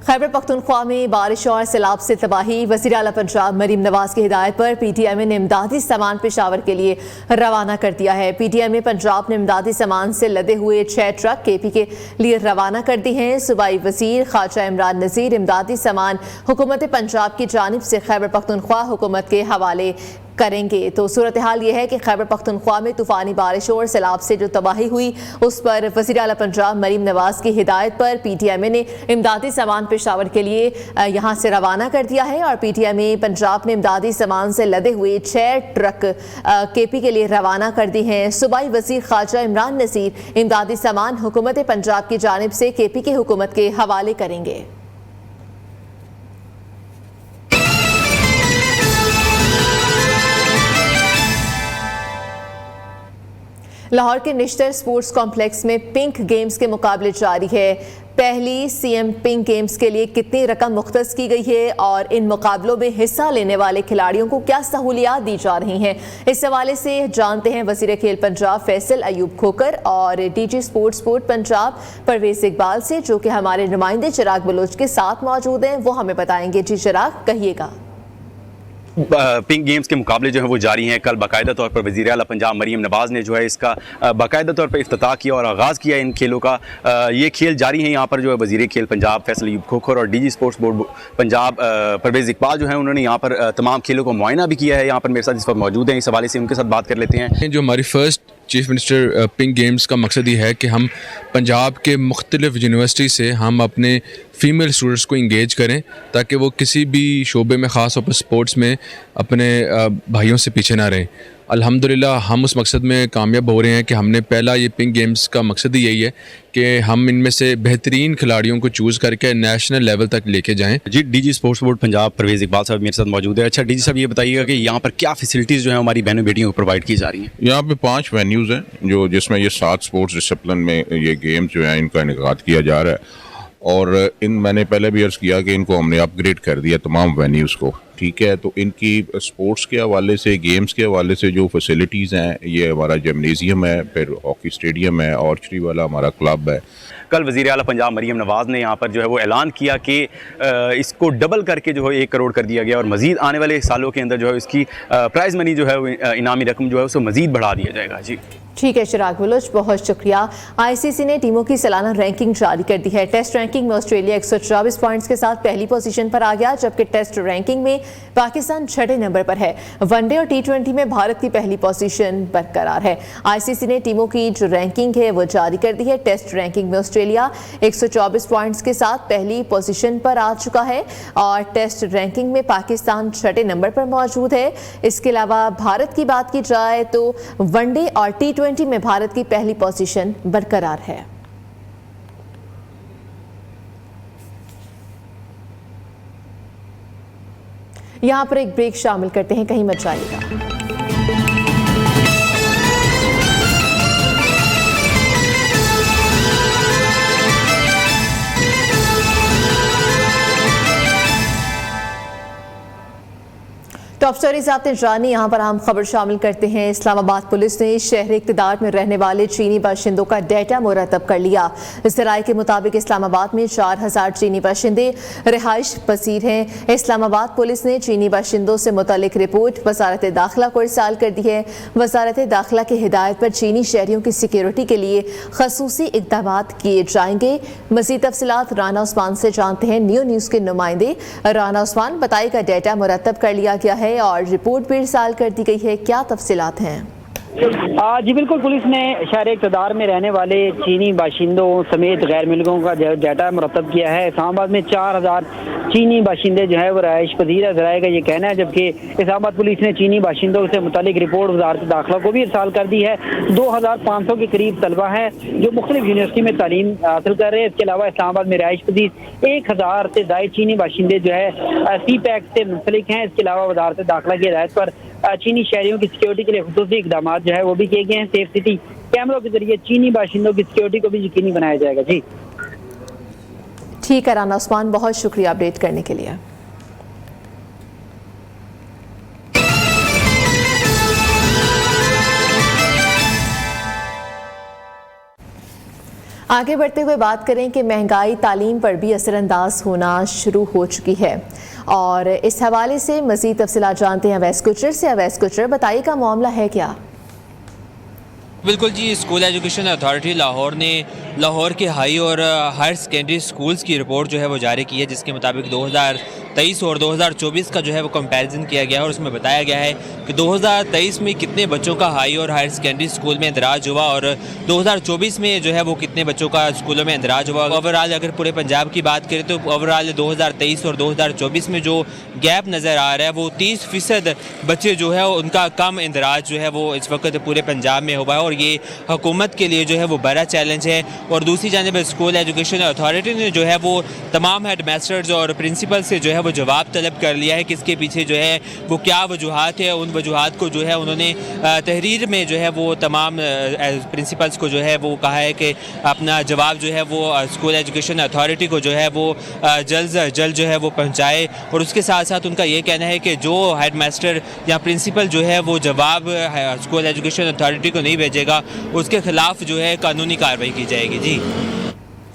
खैबर पख्तूनख्वा में बारिश और सैलाब से तबाही। वज़ीर आला पंजाब मरीम नवाज की हिदायत पर पीटीएम ने इमदादी सामान पेशावर के लिए रवाना कर दिया है। पीटीएम ने पंजाब ने इमदादी सामान से लदे हुए 6 ट्रक केपी के लिए रवाना कर दी हैं। सूबाई वज़ीर ख्वाजा इमरान नज़ीर इमदादी सामान हुकूमत पंजाब की जानिब से खैबर पख्तूनख्वा हुकूमत के हवाले करेंगे। तो सूरत हाल ये है कि खैबर पख्तूनख्वा में तूफ़ानी बारिश और सैलाब से जो तबाही हुई उस पर वज़ीर आला पंजाब मरीम नवाज की हिदायत पर पीटीएम ने इमदादी सामान पेशावर के लिए यहाँ से रवाना कर दिया है और पीटीएम पंजाब ने इमदादी सामान से लदे हुए 6 ट्रक केपी के लिए रवाना कर दी हैं। सूबाई वज़ीर ख्वाजा इमरान नज़ीर इमदादी सामान हुकूमत पंजाब की जानिब से केपी की हुकूमत के हवाले करेंगे। लाहौर के निश्तर स्पोर्ट्स कॉम्प्लेक्स में पिंक गेम्स के मुकाबले जारी है। पहली सीएम पिंक गेम्स के लिए कितनी रकम मुख्तस की गई है और इन मुकाबलों में हिस्सा लेने वाले खिलाड़ियों को क्या सहूलियात दी जा रही हैं, इस हवाले से जानते हैं वज़ीर खेल पंजाब फैसल अयूब खोकर और डीजी स्पोर्ट्स पंजाब परवेज इकबाल से, जो कि हमारे नुमाइंदे चिराग बलोच के साथ मौजूद हैं। वो हमें बताएंगे। जी चिराग, कहिएगा। पिंक गेम्स के मुकाबले जो है वो जारी हैं। कल बाकायदा तौर पर वज़ीर आला पंजाब मरीम नवाज़ ने जो है इसका बाकायदा तौर पर इफ्तिताह किया और आगाज़ किया इन खेलों का। ये खेल जारी हैं। यहाँ पर जो है वज़ीर खेल पंजाब फैसल अयूब खोखर और DG sports board Punjab Parvez Iqbal जो है उन्होंने यहाँ पर तमाम खेलों को मुआयना भी किया है। यहाँ पर मेरे साथ इस वक्त मौजूद हैं। इस हवाले से उनके साथ बात कर लेते हैं। जो हमारी first chief minister pink games का मकसद ये है कि हम पंजाब के मुख्तलिफ यूनिवर्सिटी से हम अपने फ़ीमेल स्टूडेंट्स को इंगेज करें ताकि वो किसी भी शोबे में ख़ास तौर पर स्पोर्ट्स में अपने भाइयों से पीछे ना रहें। अल्हम्दुलिल्लाह हम उस मकसद में कामयाब हो रहे हैं कि हमने पहला ये पिंक गेम्स का मकसद ही यही है कि हम इनमें से बेहतरीन खिलाड़ियों को चूज़ करके नेशनल लेवल तक लेके जाएं। जी, DG sports board Punjab Parvez Iqbal sahab मेरे साथ मौजूद है। अच्छा डीजी साहब, ये बताइएगा कि यहाँ पर क्या फैसिलिटीज़ जो है हमारी बहनों बेटियों को प्रोवाइड की जा रही हैं? यहाँ पे 5 वेन्यूज़ हैं जो जिसमें ये 7 स्पोर्ट्स डिसिप्लिन में ये गेम्स जो है इनका इनेकाद किया जा रहा है और मैंने पहले भी अर्ज़ किया कि इनको हमने अपग्रेड कर दिया तमाम वेन्यूज़ को। ठीक है, तो इनकी स्पोर्ट्स के हवाले से, गेम्स के हवाले से जो फैसिलिटीज़ हैं, ये हमारा जिम्नेजियम है, फिर हॉकी स्टेडियम है, आर्चरी वाला हमारा क्लब है। कल वज़ीर आला पंजाब मरीम नवाज़ ने यहाँ पर जो है वो ऐलान किया कि इसको डबल करके जो है 1 करोड़ कर दिया गया और मज़ीद आने वाले सालों के अंदर जो है इसकी प्राइज़ मनी जो है इनामी रकम जो है उसको मज़ीद बढ़ा दिया जाएगा। जी ठीक है चिराग बलोच, बहुत शुक्रिया। आईसीसी ने टीमों की सालाना रैंकिंग जारी कर दी है। टेस्ट रैंकिंग में ऑस्ट्रेलिया 124 पॉइंट्स के साथ पहली पोजीशन पर आ गया, जबकि टेस्ट रैंकिंग में पाकिस्तान 6ठे नंबर पर है। वनडे और T20 में भारत की पहली पोजीशन बरकरार है। आईसीसी ने टीमों की जो रैंकिंग है वो जारी कर दी है। टेस्ट रैंकिंग में ऑस्ट्रेलिया 124 पॉइंट्स के साथ पहली पोजीशन पर आ चुका है और टेस्ट रैंकिंग में पाकिस्तान 6ठे नंबर पर मौजूद है। इसके अलावा भारत की बात की जाए तो वनडे और T20 में भारत की पहली पोजीशन बरकरार है। यहां पर एक ब्रेक शामिल करते हैं, कहीं मत जाइएगा। टॉप स्टोरीज आपने जानी, यहाँ पर हम खबर शामिल करते हैं। इस्लामाबाद पुलिस ने शहर इक़्तिदार में रहने वाले चीनी बाशिंदों का डेटा मुरतब कर लिया। इस राय के मुताबिक इस्लामाबाद में 4000 चीनी बाशिंदे रिहाइश पसीर हैं। इस्लामाबाद पुलिस ने चीनी बाशिंदों से मुतल्लिक रिपोर्ट वज़ारत दाखिला को इरसाल कर दी है। वज़ारत दाखिला की हिदायत पर चीनी शहरियों की सिक्योरिटी के लिए खसूसी इक़दाम किए जाएंगे। मज़ीद तफसीलात राना उस्मान से जानते हैं न्यू न्यूज़ के नुमाइंदे। राना उस्मान, बताइएगा डेटा मुरतब कर लिया गया है और रिपोर्ट भी इरसाल कर दी गई है, क्या तफसीलात हैं? जी बिल्कुल, पुलिस ने शहर इक़्तिदार में रहने वाले चीनी बाशिंदों समेत गैर मुल्कों का डाटा मुरतब किया है। इस्लामाबाद में 4000 चीनी बाशिंदे जो है वो रहायश पजीर है, ज़राए का ये कहना है, जबकि इस्लामाबाद पुलिस ने चीनी बाशिंदों से मुतालिक रिपोर्ट वज़ारत दाखिला को भी इरसाल कर दी है। 2500 के करीब तलबा हैं जो मुख्तलिफ यूनिवर्सिटी में तालीम हासिल कर रहे हैं। इसके अलावा इस्लामाबाद में रहायश पजीर 1000 से ज़ायद चीनी बाशिंदे जो है सी पैक से मुंसलिक हैं। इसके अलावा वज़ारत दाखिला की हिदायत पर चीनी शहरियों की सिक्योरिटी के लिए खुसूसी इक़दाम जो है वो भी किए गए हैं। सेफ सिटी कैमरों के जरिए चीनी बाशिंदों की सिक्योरिटी को भी यकीनी बनाया जाएगा। जी ठीक है राना उस्मान, बहुत शुक्रिया अपडेट करने के लिए। आगे बढ़ते हुए बात करें कि महंगाई तालीम पर भी असरअंदाज होना शुरू हो चुकी है और इस हवाले से मज़ीद तफसीलात जानते हैं अवैस गुजर से। अवैस गुजर, बताइएगा मामला है क्या? बिल्कुल जी, स्कूल एजुकेशन अथॉरिटी लाहौर ने लाहौर के हाई और हायर सेकेंडरी स्कूल्स की रिपोर्ट जो है वो जारी की है, जिसके मुताबिक 2023 और 2024 का जो है वो कंपैरिजन किया गया है और उसमें बताया गया है कि 2023 में कितने बच्चों का हाई और हायर सेकेंडरी स्कूल में इंदराज हुआ और 2024 में जो है वो कितने बच्चों का स्कूलों में इंदराज हुआ। ओवरऑल अगर पूरे पंजाब की बात करें तो ओवरऑल 2023 और 2024 में जो गैप नज़र आ रहा है वो 30% बच्चे जो है उनका कम इंदराज जो है वो इस वक्त पूरे पंजाब में हुआ है और ये हुकूमत के लिए जो है वो बड़ा चैलेंज है। और दूसरी जानिब स्कूल एजुकेशन अथॉरिटी ने जो है वो तमाम हेड मास्टर्स और प्रिंसिपल से जो है वो जवाब तलब कर लिया है कि इसके पीछे जो है वो क्या वजूहात है। उन वजूहात को जो है उन्होंने तहरीर में जो है वो तमाम प्रिंसिपल्स को जो है वो कहा है कि अपना जवाब जो है वो स्कूल एजुकेशन अथॉरिटी को जो है वो जल्द से जल्द जो है वो पहुँचाए। और उसके साथ साथ उनका ये कहना है कि जो हेड मास्टर या प्रिंसिपल जो है वो जवाब स्कूल एजुकेशन अथॉरिटी को नहीं भेजेगा उसके खिलाफ जो है कानूनी कार्रवाई की जाएगी। जी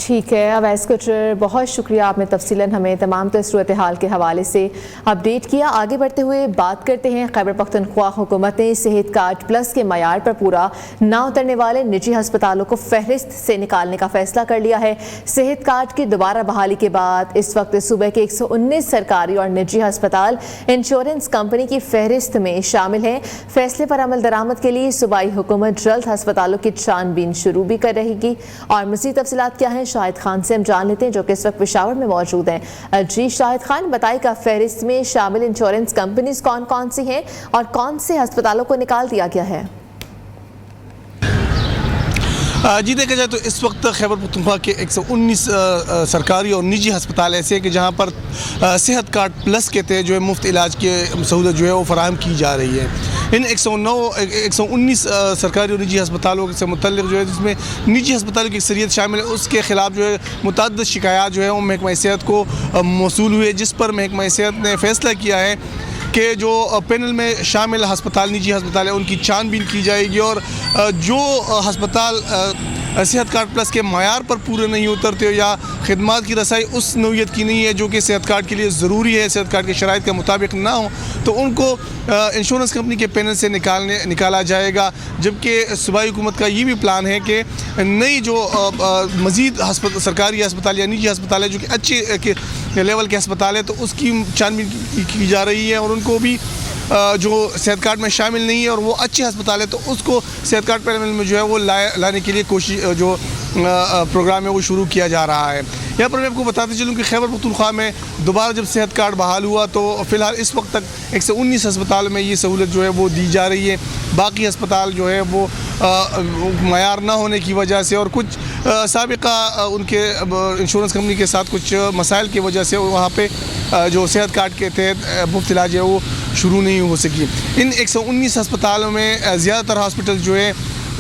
ठीक है अवैस गुजर, बहुत शुक्रिया, आपने तफसीलन हमें तमाम सूरत हाल के हवाले से अपडेट किया। आगे बढ़ते हुए बात करते हैं खैबर पख्तूनख्वा हुकूमत ने सेहत कार्ड प्लस के मयार पर पूरा ना उतरने वाले निजी अस्पतालों को फहरिस्त से निकालने का फैसला कर लिया है। सेहत कार्ड की दोबारा बहाली के बाद इस वक्त सूबे के 119 सरकारी और निजी अस्पताल इंश्योरेंस कंपनी की फहरिस्त में शामिल हैं। फैसले पर अमल दरामद के लिए सूबाई हुकूमत जल्द अस्पतालों की छानबीन शुरू भी कर रहेगी। और मज़ीद तफसीलात क्या है शाहिद खान से हम जान लेते हैं जो कि इस वक्त पेशावर में मौजूद हैं। जी शाहिद खान, बताइएगा फहरिस्त में शामिल इंश्योरेंस कंपनीज कौन कौन सी हैं और कौन से अस्पतालों को निकाल दिया गया है? जी देखा जाए तो इस वक्त खैबर पख्तूनख्वा के 119 सरकारी और निजी अस्पताल ऐसे हैं कि जहां पर सेहत कार्ड प्लस के तहत जो है मुफ्त इलाज की सहूलत जो है वो फराहम की जा रही है। इन 119 सरकारी और निजी अस्पतालों से मुतल्लिक़ जो है जिसमें निजी अस्पतालों की अक्सरियत शामिल है उसके ख़िलाफ़ जो है मुतअद्दिद शिकायत जो है वो महकमा सेहत को मौसूल हुई है, जिस पर महकमा सेहत ने फ़ैसला किया है कि जो पैनल में शामिल अस्पताल निजी अस्पताल है उनकी छानबीन की जाएगी और जो अस्पताल सेहत कार्ड प्लस के मयार पर पूरे नहीं उतरते हो या खिदमात की रसाई उस नौइयत की नहीं है जो कि सेहत कार्ड के लिए ज़रूरी है, सेहत कार्ड के शराइत के मुताबिक ना हो, तो उनको इंश्योरेंस कंपनी के पैनल से निकाला जाएगा। जबकि सूबाई हुकूमत का ये भी प्लान है कि नई जो मज़ीद सरकारी अस्पताल या निजी अस्पताल है जो कि अच्छे लेवल के अस्पताल है तो उसकी छानबीन की जा रही है और उनको भी जो सेहत कार्ड में शामिल नहीं है और वो अच्छे अस्पताल है तो उसको सेहत कार्ड पैनल में जो है वो लाने के लिए कोशिश जो प्रोग्राम है वो शुरू किया जा रहा है। यहाँ पर मैं आपको बताते चलूँ कि खैबर पख्तूनख्वा में दोबारा जब सेहत कार्ड बहाल हुआ तो फ़िलहाल इस वक्त तक 119 अस्पताल में ये सहूलत जो है वो दी जा रही है। बाकी अस्पताल जो है वो मयार ना होने की वजह से और कुछ साबिका उनके इंश्योरेंस कंपनी के साथ कुछ मसाइल की वजह से वहाँ पे जो सेहत कार्ड के तहत मुफ्त इलाज है वो शुरू नहीं हो सकी। इन 119 अस्पतालों में ज़्यादातर हॉस्पिटल जो है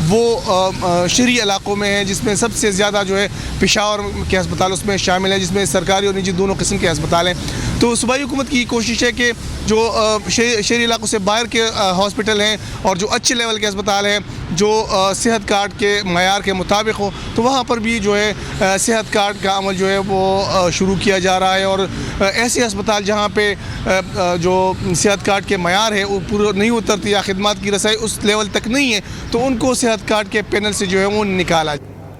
वो शहरी इलाकों में है, जिसमें सबसे ज़्यादा जो है पेशावर के अस्पताल उसमें शामिल है, जिसमें सरकारी और निजी दोनों किस्म के अस्पताल हैं। तो सूबाई हुकूमत की कोशिश है कि जो शहरी इलाकों से बाहर के हॉस्पिटल हैं और जो अच्छे लेवल के अस्पताल हैं जो सेहत कार्ड के मयार के मुताबिक हो तो वहाँ पर भी जो है सेहत कार्ड का अमल जो है वो शुरू किया जा रहा है। और ऐसे अस्पताल जहाँ पे जो सेहत कार्ड के मयार है वो पूरा नहीं उतरती या खिदमात की रसाई उस लेवल तक नहीं है तो उनको सेहत कार्ड के पैनल से जो है वो निकाला।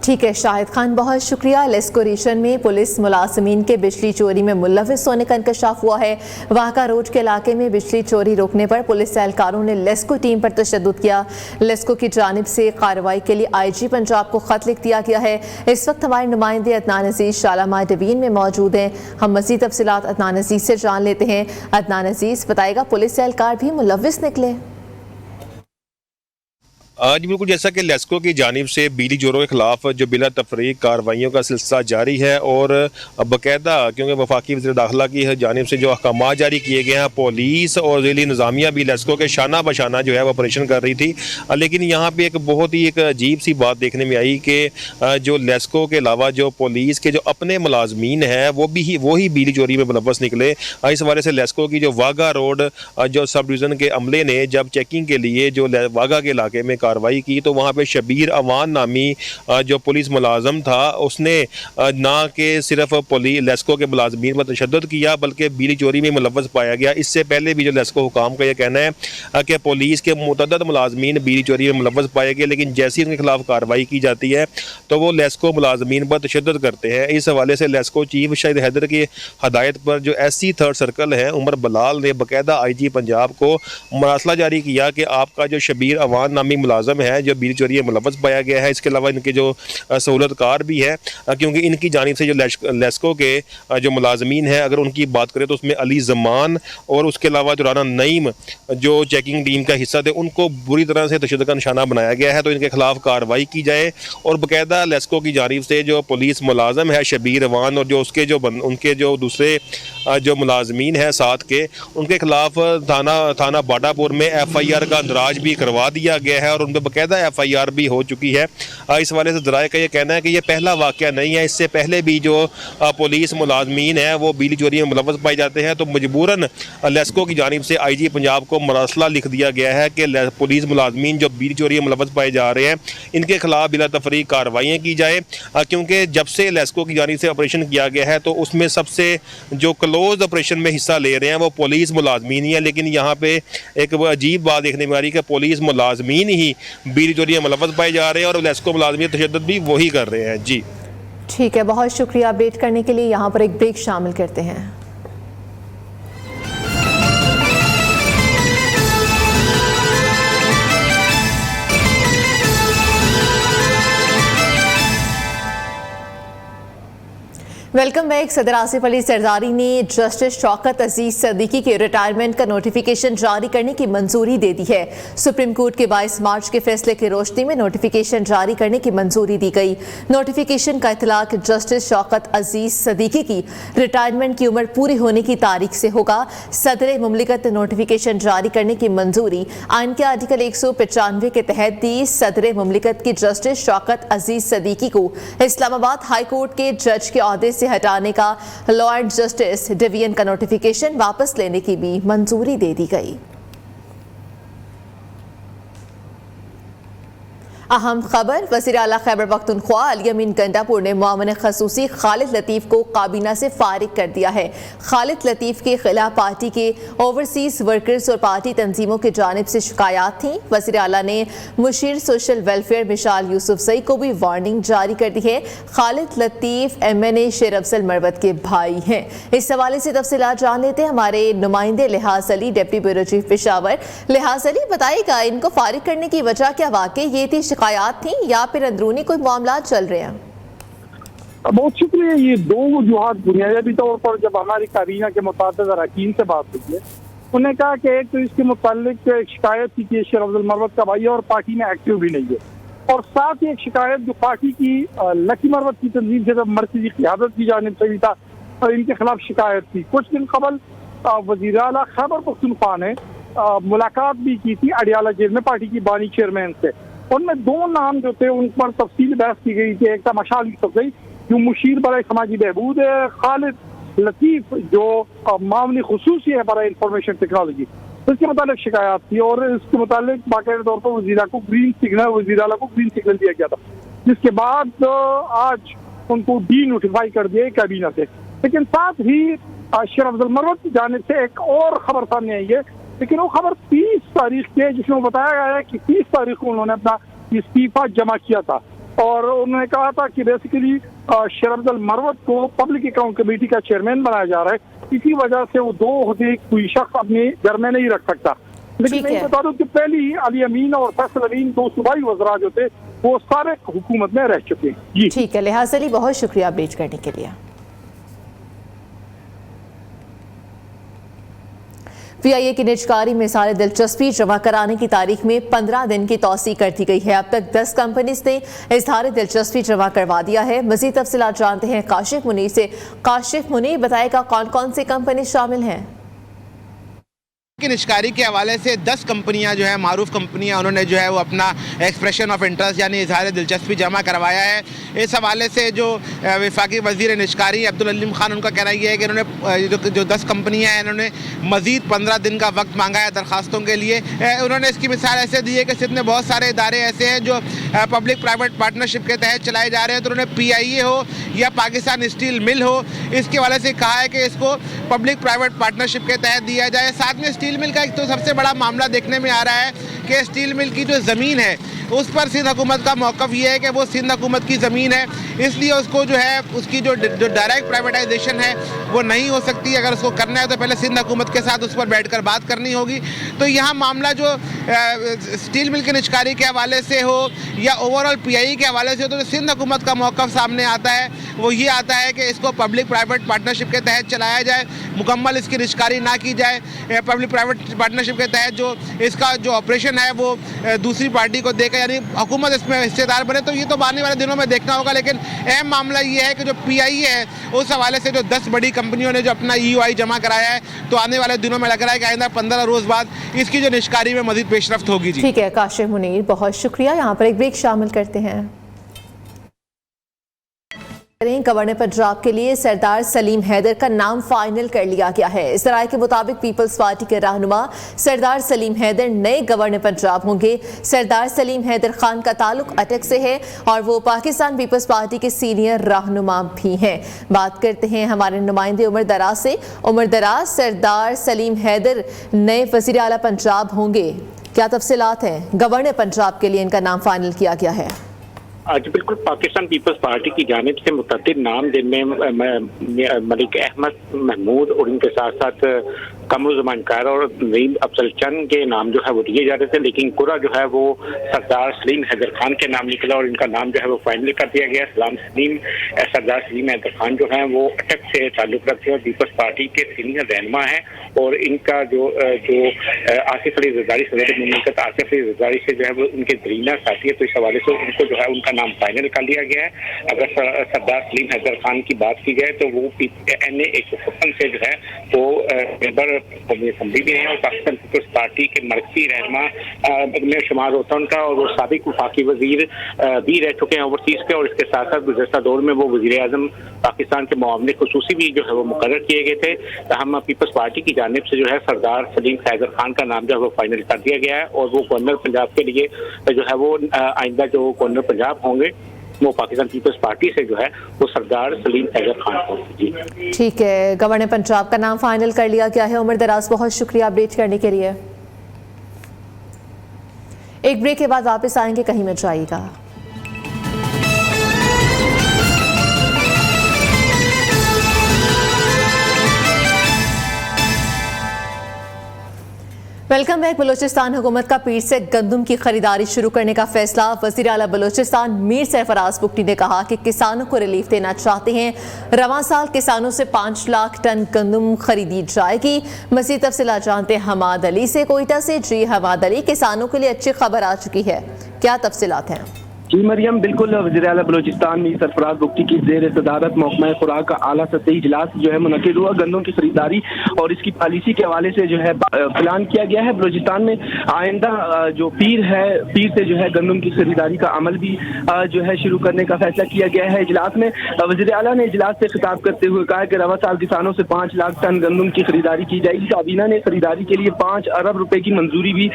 ठीक है शाहिद खान, बहुत शुक्रिया। लेस्को रीजन में पुलिस मुलाजमीन के बिजली चोरी में मुलविस होने का इंकशाफ हुआ है। वाहका रोड के इलाके में बिजली चोरी रोकने पर पुलिस एहलकारों ने लेस्को टीम पर तशद्दुद किया। लेस्को की जानिब से कार्रवाई के लिए IG पंजाब को खत लिख दिया गया है। इस वक्त हमारे नुमाइंदे अदनान अजीज शालामार डिवीजन में मौजूद हैं। हम मज़ीद तफसीलात अदनान अजीज से जान लेते हैं। अदनान अजीज बताएगा, पुलिस एहलकार भी मुलविस निकले? आज बिल्कुल जैसा कि लेस्को की जानिब से बिजली चोरों के खिलाफ जो बिला तफरीक कार्रवाइयों का सिलसिला जारी है और बाकायदा क्योंकि वफाकी वज़ीर दाखिला की जानिब से जो अहकाम जारी किए गए हैं, पुलिस और ज़िली इंतज़ामिया भी लेस्को के शाना बशाना जो है वो ऑपरेशन कर रही थी। लेकिन यहाँ पे एक बहुत ही एक अजीब सी बात देखने में आई कि जो लेस्को के अलावा जो पुलिस के जो अपने मुलाजमीन हैं वही बिजली चोरी में मुलव्वस निकले। इस हवाले से लेस्को की जो वाघा रोड जो सब डिवीज़न के अमले ने जब चेकिंग के लिए जो वाघा के इलाके में कार्रवाई की तो वहाँ पे शबीर अवान नामी जो पुलिस मुलाजम था उसने ना कि सिर्फ लेस्को के मुलाजमीन पर तशद्दुद किया बल्कि बिजली चोरी में मुलव्वस पाया गया। इससे पहले भी जो लेस्को हुकाम का यह कहना है कि पुलिस के मुतअद्दिद मुलाजमीन बिजली चोरी में मुलव्वस पाए गए, लेकिन जैसे ही उनके खिलाफ कार्रवाई की जाती है तो वो लेस्को मुलाजमीन पर तशद्दुद करते हैं। इस हवाले से लेस्को चीफ शाहिद हैदर की हदायत पर जो SC 3rd सर्कल है उमर बलाल ने बाकायदा IG पंजाब को मरासला जारी किया कि आपका जो शबीर अवान नामी मुलाजम है जो बिजली चोरी में मुलव्वस पाया गया है, इसके अलावा इनके जो सहूलतकार भी है क्योंकि इनकी जानिब से जो लेस्को के जो मुलाजमीन हैं अगर उनकी बात करें तो उसमें अली जमान और उसके अलावा जो राना नईम जो चेकिंग टीम का हिस्सा थे उनको बुरी तरह से तशद्दुद का निशाना बनाया गया है। तो इनके खिलाफ कार्रवाई की जाए और बाकायदा लेस्को की जानिब से जो पुलिस मुलाजम है शबीर अवान और जो उसके उनके जो दूसरे जो मुलाजमीन हैं साथ के उनके खिलाफ थाना बाडापुर में FIR का अंदराज भी करवा दिया गया है और उन पर बाकायदा FIR भी हो चुकी है। इस वाले से ज़राए का ये कहना है कि ये पहला वाक़या नहीं है, इससे पहले भी जो पुलिस मुलाजमीन है वो बिजली चोरी में मुलव्वस पाए जाते हैं। तो मजबूरन लेस्को की जानिब से IG पंजाब को मरासला लिख दिया गया है कि पुलिस मुलाजमीन जो बिजली चोरी में मुलव्वस पाए जा रहे हैं इनके खिलाफ बिला तफरीक कार्रवाइयाँ की जाए क्योंकि जब से लेस्को की जानिब से ऑपरेशन किया गया है तो उसमें सबसे जो क्लोज ऑपरेशन में हिस्सा ले रहे हैं वो पुलिस मुलाजमीन ही है। लेकिन यहाँ पे एक अजीब बात देखने में आ रही है कि पुलिस मुलाजमीन ही बिजली चोरी में मुलव्वस पाए जा रहे हैं और लेस्को मुलाजमीन तशद्दुद भी वही कर रहे हैं। जी ठीक है, बहुत शुक्रिया अपडेट करने के लिए। यहाँ पर एक ब्रेक शामिल करते हैं। Welcome back. सदर आसिफ अली सरदारी ने जस्टिस शौकत अजीज सदीकी के रिटायरमेंट का नोटिफिकेशन जारी करने की मंजूरी दे दी है। सुप्रीम कोर्ट के 22 मार्च के फैसले की रोशनी में नोटिफिकेशन जारी करने की मंजूरी दी गई। नोटिफिकेशन का इतलाक जस्टिस शौकत अजीज सदीकी की रिटायरमेंट की उम्र पूरी होने की तारीख से होगा। सदर मुमलिकत नोटिफिकेशन जारी करने की मंजूरी आइन के आर्टिकल 195 के तहत दी। सदर मुमलिकत की जस्टिस शौकत अजीज सदीकी को इस्लामाबाद हाई कोर्ट के जज के अहदे से हटाने का लॉ एंड जस्टिस डिवीजन का नोटिफिकेशन वापस लेने की भी मंजूरी दे दी गई। अहम खबर, वज़ीर आला खैबर पख्तूनख्वा अली अमीन गंडापुर ने मुआविन खसूसी खालिद लतीफ़ को काबीना से फारिग कर दिया है। खालिद लतीफ़ के खिलाफ पार्टी के ओवरसीज़ वर्कर्स और पार्टी तंजीमों की जानिब से शिकायत थी। वज़ीर आला ने मुशीर सोशल वेलफेयर मिशाल यूसुफजई को भी वार्निंग जारी कर दी है। खालिद लतीफ़ MNA शेर अफजल मरवत के भाई हैं। इस हवाले से तफसीलात जान लेते हैं हमारे नुमाइंदे लिहाज Ali, deputy bureau chief Peshawar. लिहाज अली, बताइएगा इनको फारिग करने की वजह क्या वाकई ये थी, शिकायत थी या फिर अंदरूनी कोई मामला चल रहे हैं? बहुत शुक्रिया। ये दो वजूहात बुनियादी तौर पर जब हमारी काबीना के मुताबिक अरकान से बात हुई है उन्होंने कहा कि एक तो इसके मुतालिक एक शिकायत थी कि शेर अफजल मरवत का भाई है और पार्टी में एक्टिव भी नहीं है, और साथ ही एक शिकायत जो पार्टी की लकी मरवत की तंजीम से मरकजी क़यादत की जानिब से भी था और इनके खिलाफ शिकायत थी। कुछ दिन कबल वज़ीर आला खैबर पख्तूनख्वा ने मुलाकात भी की थी अडियाला जेल में पार्टी की बानी चेयरमैन से। उनमें दो नाम जो थे उन पर तफसील बहस की गई थी। एक था मशाल यूसुफजई जो मुशीर बराए समाजी बहबूद है, खालिद लतीफ़ जो मामली खुसूसी है बराए इंफॉर्मेशन टेक्नोलॉजी, इसके मुताबिक शिकायत थी और इसके मुताबिक बाकायदा तौर पर वज़ीर को ग्रीन सिग्नल दिया गया था, जिसके बाद आज उनको डी नोटिफाई कर दिया काबीना से। लेकिन साथ ही शेर अफजल मरवत की जानिब से एक और खबर सामने आई है, लेकिन वो खबर 30 तारीख के जिसमें बताया गया है कि 30 तारीख को उन्होंने अपना इस्तीफा जमा किया था और उन्होंने कहा था कि बेसिकली शेर अफजल मरवत को पब्लिक अकाउंट कमेटी का चेयरमैन बनाया जा रहा है। इसी वजह से वो 2 ओहदे कोई शख्स अपने घर में नहीं रख सकता। लेकिन मैं बता दूं कि पहले ही अली अमीन और फैसल अमीन 2 सूबाई वज़रा जो थे वो सारे हुकूमत में रह चुके हैं। जी ठीक है, लिहाज अली बहुत शुक्रिया अपडेट करने के लिए। PIA की निजकारी में सारे दिलचस्पी जमा कराने की तारीख में 15 दिन की तौसी कर दी गई है। अब तक 10 कंपनीज ने इजहार दिलचस्पी जमा करवा दिया है। मजीद तफसीलात जानते हैं काशिफ मुनीर से। काशिफ मुनीर, बताएगा कौन कौन सी कंपनी शामिल हैं? की निष्कारी के हवाले से 10 कंपनियां जो है मारूफ कंपनियां उन्होंने जो है वो अपना एक्सप्रेशन ऑफ इंटरेस्ट यानी इजहार दिलचस्पी जमा करवाया है। इस हवाले से जो वफाकी वज़ीर निष्कारी अब्दुल अलीम खान उनका कहना यह है कि इन्होंने जो 10 कंपनियां हैं इन्होंने मज़ीद 15 दिन का वक्त मांगा है दरखास्तों के लिए। उन्होंने इसकी मिसाल ऐसे दी है कि सिंध में बहुत सारे इदारे ऐसे हैं जो पब्लिक प्राइवेट पार्टनरशिप के तहत चलाए जा रहे हैं। तो उन्होंने PIA हो या पाकिस्तान स्टील मिल हो, इसके हवाले से कहा है कि इसको पब्लिक प्राइवेट पार्टनरशिप के तहत दिया जाए। साथ में स्टील मिल का एक तो सबसे बड़ा मामला देखने में आ रहा है कि स्टील मिल की जो ज़मीन है उस पर सिंध हुकूमत का मौक़िफ़ ये है कि वो सिंध हुकूमत की ज़मीन है, इसलिए उसको जो है उसकी जो डायरेक्ट प्राइवेटाइजेशन है वो नहीं हो सकती। अगर उसको करना है तो पहले सिंध हुकूमत के साथ उस पर बैठकर बात करनी होगी। तो यहाँ मामला जो स्टील मिल की निजकारी के हवाले से हो या ओवरऑल PIA के हवाले से हो, तो सिंध हुकूमत का मौक़िफ़ सामने आता है वो ये आता है कि इसको पब्लिक प्राइवेट पार्टनरशिप के तहत चलाया जाए, मुकम्मल इसकी निजकारी ना की जाए। पब्लिक प्राइवेट पार्टनरशिप के तहत जो इसका जो ऑपरेशन है वो दूसरी पार्टी को देकर यानी हुकूमत इसमें हिस्सेदार बने। तो ये तो आने वाले दिनों में देखना होगा। लेकिन अहम मामला ये है कि जो PIA है उस हवाले से जो 10 बड़ी कंपनियों ने जो अपना EOI जमा कराया है, तो आने वाले दिनों में लग रहा है कि आइंदा 15 रोज़ बाद इसकी जो निष्कारी में मजीद पेशरफ्त होगी। जी ठीक है काशिफ मुनीर, बहुत शुक्रिया। यहाँ पर एक ब्रेक शामिल करते हैं। गवर्नर पंजाब के लिए सरदार सलीम हैदर का नाम फाइनल कर लिया गया है। इस राय के मुताबिक पीपल्स पार्टी के रहनुमा सरदार सलीम हैदर नए गवर्नर पंजाब होंगे। सरदार सलीम हैदर खान का ताल्लुक अटक से है और वो पाकिस्तान पीपल्स पार्टी के सीनियर रहनुमा भी हैं। बात करते हैं हमारे नुमाइंदे उमर दराज से। उमर दराज, सरदार सलीम हैदर नए वज़ीर आला पंजाब होंगे, क्या तफसीलात हैं? गवर्नर पंजाब के लिए इनका नाम फाइनल किया गया है। आज बिल्कुल पाकिस्तान पीपल्स पार्टी की जानिब से मुतअद्दिद नाम जिनमें मलिक अहमद महमूद और इनके साथ साथ कमरुज़्ज़मान कार और नईम अफजल चंद के नाम जो है वो दिए जा रहे थे, लेकिन पूरा जो है वो सरदार सलीम हैदर खान के नाम निकला और इनका नाम जो है वो फाइनल कर दिया गया। सरदार सलीम हैदर खान जो है वो अटक से ताल्लुक़ रखते हैं और पीपल्स पार्टी के सीनियर रहनुमा हैं और इनका जो आसिफ अली ज़रदारी सदर मुमलिकत आसिफ अली ज़रदारी से जो है वो उनके दरीना साथी है। तो इस हवाले से उनको जो है उनका नाम फाइनल कर लिया गया है। अगर सरदार सलीम हैदर खान की बात की जाए तो वो NA 156 से जो है वो मेंबर कौमी असम्बली भी हैं और पाकिस्तान पीपल्स पार्टी के मरकजी रहनुमा में शुमार होता है उनका, और वो साबिक वफाकी वजीर भी रह चुके हैं ओवरसीज़ के। और इसके साथ साथ गुज़श्ता दौर में वो वज़ीर आज़म पाकिस्तान के मुआवने खुसूसी भी जो है वो मुकर्रर किए गए थे। हम पीपल्स पार्टी की जानिब से जो है सरदार सलीम हैदर खान का नाम जो है वो फाइनल कर दिया गया है और वो गवर्नर पंजाब के लिए जो है वो आइंदा जो गवर्नर पंजाब होंगे वो पाकिस्तान पीपल्स पार्टी से जो है वो सरदार सलीम हैदर खान को। जी ठीक है, गवर्नर पंजाब का नाम फाइनल कर लिया गया है। उमर दराज, बहुत शुक्रिया अपडेट करने के लिए। एक ब्रेक के बाद वापस आएंगे, कहीं मत जाइएगा। Welcome back. बलूचिस्तान हुकूमत का पीर से गंदम की खरीदारी शुरू करने का फैसला। वज़ीर आला बलूचिस्तान मीर सरफराज बुगटी ने कहा कि किसानों को रिलीफ देना चाहते हैं। रवां साल किसानों से 5 लाख टन गंदम खरीदी जाएगी। मज़ीद तफसीलात जानते हैं हमाद अली से कोयटा से। जी हमाद अली, किसानों के लिए अच्छी खबर आ चुकी है, क्या तफसीलात हैं? जी मरियम, बिल्कुल वज़ीर आला बलूचिस्तान मीर सरफराज बुगटी की ज़ेर सदारत महकमा खुराक का आला सतही इजलास जो है मुनक़िद हुआ। गंदम की खरीदारी और इसकी पॉलिसी के हवाले से जो है प्लान किया गया है। बलूचिस्तान में आइंदा जो पीर से जो है गंदम की खरीदारी का अमल भी जो है शुरू करने का फैसला किया गया है। इजलास में वज़ीर आला ने इजलास से खिताब करते हुए कहा कि रवा साल किसानों से 5 लाख टन गंदम की खरीदारी की जाएगी। काबीना ने खरीदारी के लिए 5 अरब रुपए की मंजूरी भी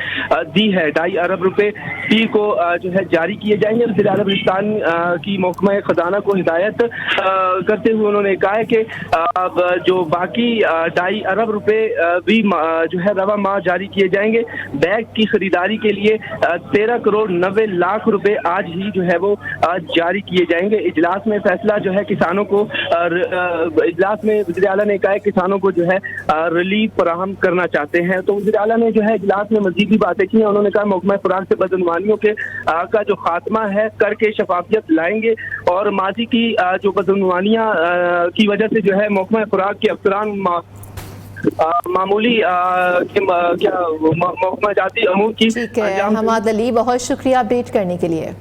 दी है। 2.5 अरब रुपए पीर को जो है जारी किए जाएंगे। है वज़ीर आला बलूचिस्तान की महकमा खजाना को हिदायत करते हुए उन्होंने कहा है कि जो बाकी 2.5 अरब रुपए भी जो है रवा माह जारी किए जाएंगे। बैग की खरीदारी के लिए 13 करोड़ 90 लाख रुपए आज ही जो है वो जारी किए जाएंगे। इजलास में फैसला जो है किसानों को इजलास में वज़ीर आला ने कहा है किसानों को जो है रिलीफ फराहम करना चाहते हैं। तो वज़ीर आला ने जो है इजलास में मजीद भी बातें की हैं। उन्होंने कहा महकमा खुराक से बदअनवानियों के का जो खात्मा है करके शफाफियत लाएंगे और माजी की जो बदअनवानियां की वजह से जो है महकमा खुराक के अफसरान मामूली क्या महकमा जाती अमूर की। ठीक है हमाद अली, बहुत शुक्रिया अपडेट करने के लिए।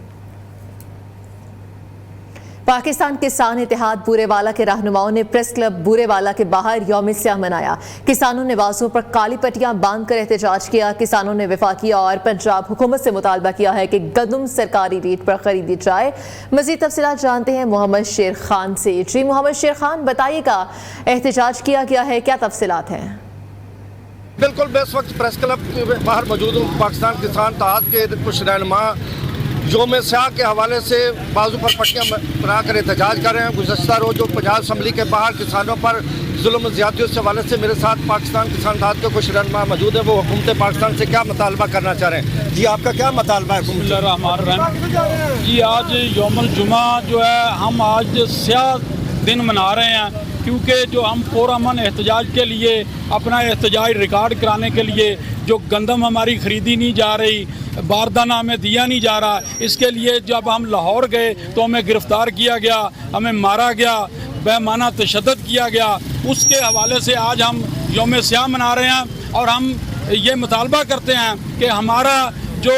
पाकिस्तान किसान इत्तेहाद बूरेवाला के रहनुमाओं ने प्रेस क्लब बूरेवाला के बाहर यौम स्याह मनाया। किसानों ने बाजुओं पर काली पट्टियां बांधकर एहतजाज किया। किसानों ने वफाकी और पंजाब हुकूमत से मुतालबा किया है कि गंदम सरकारी रेट पर खरीदी जाए। मजीद तफसीलात जानते हैं मोहम्मद शेर खान से। जी मोहम्मद शेर खान, बताइएगा एहतजाज किया गया है, क्या तफसीलात हैं? बिल्कुल, मैं इस वक्त प्रेस क्लब के बाहर मौजूद हूँ। पाकिस्तान किसान इत्तेहाद के कुछ रहनुमा यौम स्याह के हवाले से बाजू पर पट्टियाँ बनाकर एहतजाज कर रहे हैं। गुज़श्ता रोज़ जो पंजाब असम्बली के बाहर किसानों पर जुल्म ज़्यादतियों से हवाले से मेरे साथ पाकिस्तान किसान इत्तेहाद के कुछ रहनुमा मौजूद है। वो हुकूमत पाकिस्तान से क्या मुतालबा करना चाह रहे हैं? जी, आपका क्या मुतालबा है? जी, आज यौमुल जुमा जो है हम आज स्याह दिन मना रहे हैं क्योंकि जो हम पुरअमन एहतजाज के लिए अपना एहतजाज रिकॉर्ड कराने के लिए जो गंदम हमारी ख़रीदी नहीं जा रही, बारदाना हमें दिया नहीं जा रहा, इसके लिए जब हम लाहौर गए तो हमें गिरफ़्तार किया गया, हमें मारा गया, बेमाना तशद्दुद किया गया। उसके हवाले से आज हम यौम स्याह मना रहे हैं और हम ये मुतालबा करते हैं कि हमारा जो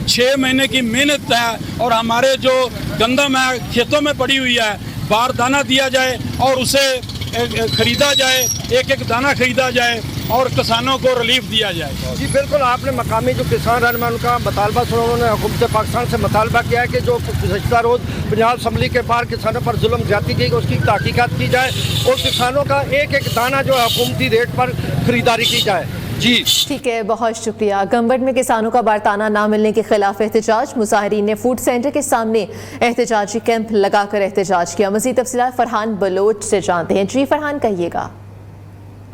6 महीने की मेहनत है और हमारे जो गंदम है खेतों में पड़ी हुई है, बारदाना दिया जाए और उसे ख़रीदा जाए, एक एक दाना ख़रीदा जाए और किसानों को रिलीफ दिया जाए। जी बिल्कुल, आपने मकामी जो किसान रहनुमा उनका मुतालबा सुना। उन्होंने हुकूमत पाकिस्तान से मुतालबा किया है कि जो गुज़श्ता रोज़ पंजाब असम्बली के बाहर किसानों पर जुल्म ज़्यादती की उसकी तहकीकात की जाए और किसानों का एक एक दाना जो है हुकूमती रेट पर ख़रीदारी की जाए। जी ठीक है, बहुत शुक्रिया। गंबट में किसानों का बारदाना ना मिलने के खिलाफ एहतजाज। मुजाहिरीन ने फूड सेंटर के सामने एहतजाजी कैंप लगाकर एहतजाज किया। मज़ीद तफसीलात फरहान बलोच से जानते हैं। जी फरहान, कहिएगा।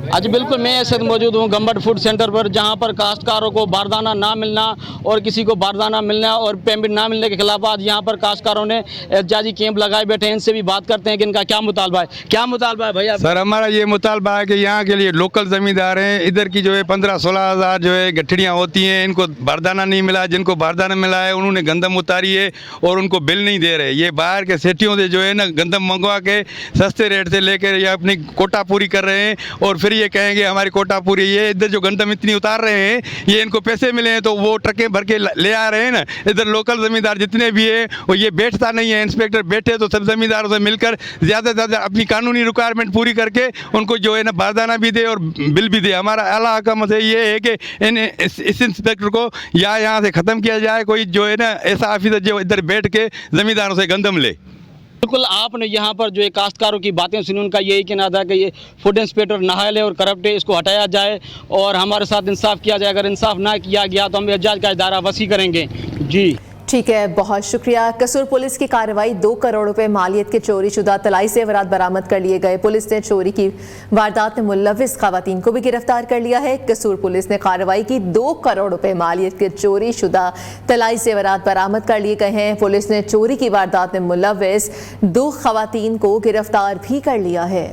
आज बिल्कुल मैं इस वक्त मौजूद हूँ गंबट फूड सेंटर पर, जहाँ पर काश्तकारों को बारदाना ना मिलना और किसी को बारदाना मिलना और पेमेंट ना मिलने के खिलाफ आज यहाँ पर काश्तकारों ने एहतजाजी कैंप लगाए बैठे हैं। इनसे भी बात करते हैं कि इनका क्या मुतालबा है। क्या मुतालबा है भैया? सर, हमारा ये मुतालबा है कि यहाँ के लिए लोकल ज़मींदार हैं, इधर की जो है 15-16 हज़ार जो है गठड़ियाँ होती हैं, इनको बारदाना नहीं मिला। जिनको बारदाना मिला है उन्होंने गंदम उतारी है और उनको बिल नहीं दे रहे। ये बाहर के सेठियों से जो है ना गंदम मंगवा के सस्ते रेट से लेकर ये अपनी कोटा पूरी कर रहे हैं और फिर ये कहेंगे हमारी कोटा पूरी। ये इधर जो गंदम इतनी उतार रहे हैं, ये इनको पैसे मिले हैं तो वो ट्रकें भर के ले आ रहे हैं ना। इधर लोकल ज़मींदार जितने भी हैं वो ये बैठता नहीं है। इंस्पेक्टर बैठे तो सब ज़मींदारों से मिलकर ज़्यादा से ज़्यादा अपनी कानूनी रिक्वायरमेंट पूरी करके उनको जो है ना बारदाना भी दे और बिल भी दे। हमारा आला हकम से ये है कि इस इंस्पेक्टर को या यहाँ से ख़त्म किया जाए, कोई जो है ना ऐसा ऑफिसर जो इधर बैठ के ज़मींदारों से गंदम ले। बिल्कुल, आपने यहाँ पर जो काश्तकारों की बातें सुनी, उनका यही कहना था कि ये फूड इंस्पेक्टर नाहल है और करप्ट है, इसको हटाया जाए और हमारे साथ इंसाफ किया जाए। अगर इंसाफ ना किया गया तो हम एहतजाज का दायरा वसी करेंगे। जी ठीक है, बहुत शुक्रिया। कसूर पुलिस की कार्रवाई। 2 करोड़ रुपए मालियत के चोरी शुदा तलाई ज़ेवरात बरामद कर लिए गए। पुलिस ने चोरी की वारदात में मुलविस खवातीन को भी गिरफ्तार कर लिया है। कसूर पुलिस ने कार्रवाई की। 2 करोड़ रुपए मालियत के चोरी शुदा तलाई ज़ेवरात बरामद कर लिए गए हैं। पुलिस ने चोरी की वारदात में मुलविस 2 खवातीन को गिरफ्तार भी कर लिया है।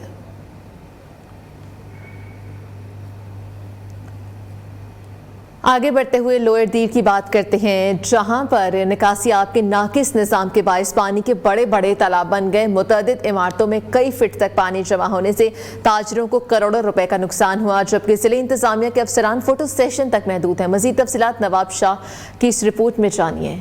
आगे बढ़ते हुए लोअर दीर की बात करते हैं, जहां पर निकासियात के नाकिस निज़ाम के बायस पानी के बड़े बड़े तालाब बन गए। मुतअद्दिद इमारतों में कई फीट तक पानी जमा होने से ताजरों को करोड़ों रुपए का नुकसान हुआ, जबकि जिले इंतजामिया के अफसरान फोटो सेशन तक महदूद हैं। मजीद तफसीलात नवाब शाह की इस रिपोर्ट में जानिए।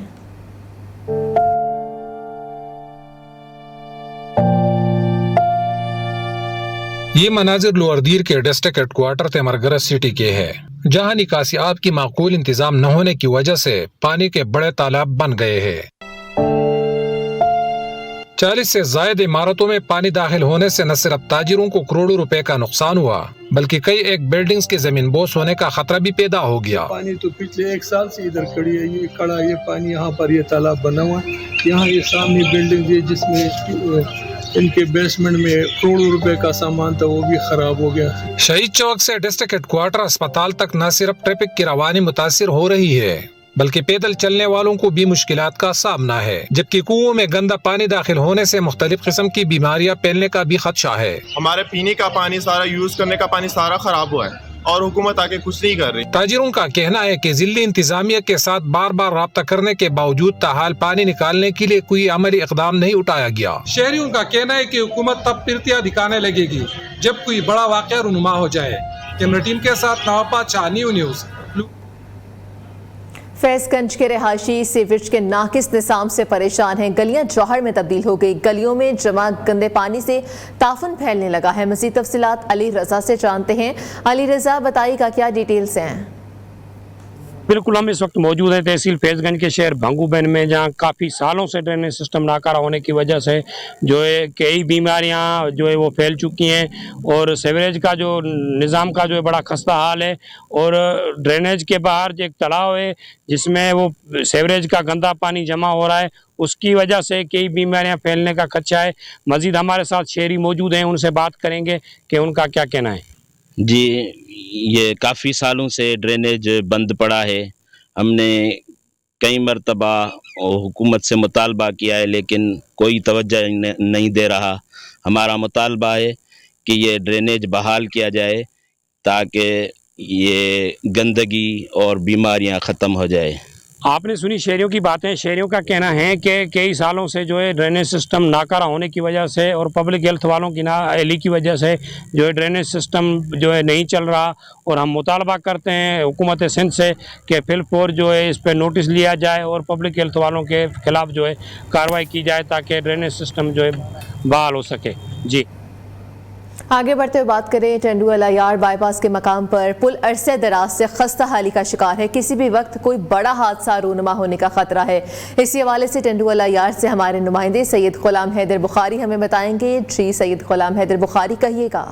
ये मनाजिर लोअर दीर के डिस्ट्रिक्ट हेडक्वार्टर तेमरगरज सिटी के है, जहां निकासियात की माकूल इंतजाम न होने की वजह से पानी के बड़े तालाब बन गए हैं। 40 से ज्यादा इमारतों में पानी दाखिल होने से न सिर्फ ताजिरों को करोड़ों रुपए का नुकसान हुआ, बल्कि कई एक बिल्डिंग्स की जमीन बोस होने का खतरा भी पैदा हो गया। पानी तो पिछले 1 साल से इधर खड़ी है, ये खड़ा ये पानी, यहाँ पर ये तालाब बना हुआ है, यहाँ ये सामने बिल्डिंग है जिसमें इनके बेसमेंट में करोड़ों रुपए का सामान था, वो भी खराब हो गया। शहीद चौक से डिस्ट्रिक्ट हेडक्वार्टर अस्पताल तक न सिर्फ ट्रैफिक की रवानी मुतासिर हो रही है, बल्कि पैदल चलने वालों को भी मुश्किलात का सामना है, जबकि कुओं में गंदा पानी दाखिल होने से मुख्तलिफ किस्म की बीमारियां फैलने का भी खदशा है। हमारे पीने का पानी सारा, यूज करने का पानी सारा खराब हुआ है और हुकूमत आके कुछ नहीं कर रही। ताजिरों का कहना है कि जिले इंतजामिया के साथ बार बार राब्ता करने के बावजूद ताहाल पानी निकालने के लिए कोई अमली इकदाम नहीं उठाया गया। शहरियों का कहना है कि हुकूमत तब फिरतियां दिखाने लगेगी जब कोई बड़ा वाक़या रुनुमा हो जाए। कैमरा टीम के साथ नवाब शाह, न्यू न्यूज़। फैजगंज के रहायशी सीवरेज के नाकिस निज़ाम से परेशान हैं। गलियां जौहर में तब्दील हो गई, गलियों में जमा गंदे पानी से ताफन फैलने लगा है। मज़ीद तफसीलात अली रज़ा से जानते हैं। अली रज़ा, बताइएगा क्या डिटेल्स हैं? बिल्कुल, हम इस वक्त मौजूद हैं तहसील फैजगंज के शहर भांगूबेन में, जहां काफ़ी सालों से ड्रेनेज सिस्टम नाकारा होने की वजह से जो है कई बीमारियां जो है वो फैल चुकी हैं और सीवरेज का जो निज़ाम का जो है बड़ा खस्ता हाल है। और ड्रेनेज के बाहर जो एक तालाब है जिसमें वो सीवरेज का गंदा पानी जमा हो रहा है, उसकी वजह से कई बीमारियां फैलने का खदशा है। मज़ीद हमारे साथ शहरी मौजूद हैं, उनसे बात करेंगे कि उनका क्या कहना है। जी, ये काफ़ी सालों से ड्रेनेज बंद पड़ा है। हमने कई मरतबा हुकूमत से मुतालबा किया है, लेकिन कोई तवज्जो नहीं दे रहा। हमारा मुतालबा है कि ये ड्रेनेज बहाल किया जाए ताकि ये गंदगी और बीमारियां ख़त्म हो जाए। आपने सुनी शहरियों की बातें। शहरियों का कहना है कि कई सालों से जो है ड्रेनेज सिस्टम नाकारा होने की वजह से और पब्लिक हेल्थ वालों की नाअहली की वजह से जो है ड्रेनेज सिस्टम जो है नहीं चल रहा। और हम मुतालबा करते हैं हुकूमत सिंध से कि फिलफौर जो है इस पर नोटिस लिया जाए और पब्लिक हेल्थ वालों के ख़िलाफ़ जो है कार्रवाई की जाए ताकि ड्रेनेज सिस्टम जो है बहाल हो सके। जी, आगे बढ़ते हुए बात करें, टंडुअलायार बाईपास के मकाम पर पुल अरसे दराज से खस्ता हाली का शिकार है। किसी भी वक्त कोई बड़ा हादसा रूनुमा होने का खतरा है। इसी हवाले से टंडुअलायार से हमारे नुमाइंदे सैयद गुलाम हैदर बुखारी हमें बताएंगे। जी सैयद गुलाम हैदर बुखारी, कहिएगा।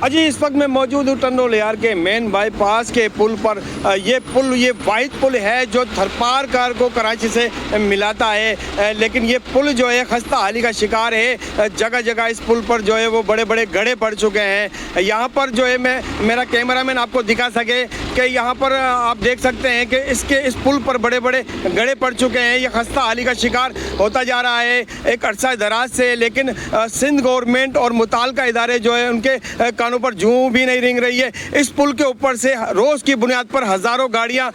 अजी, इस वक्त मैं मौजूद हूँ टंडुअलायार के मेन बाईपास के पुल पर। ये वाहिद पुल है जो थरपार कार को कराची से मिलाता है, लेकिन ये पुल जो है खस्ता हाली का शिकार है। जगह जगह इस पुल पर जो है वो बड़े बड़े गड्ढे पड़ चुके हैं। यहाँ पर जो है मेरा कैमरामैन आपको दिखा सके कि यहाँ पर आप देख सकते हैं कि इस पुल पर बड़े बड़े गड्ढे पड़ चुके हैं। ये खस्ता हाली का शिकार होता जा रहा है एक अरसा दराज से, लेकिन सिंध गवर्नमेंट और मुताल्लिका इदारे जो है उनके कानों पर जूं भी नहीं रिंग रही है। इस पुल के ऊपर से रोज़ की बुनियाद पर हज़ारों गाड़ियाँ,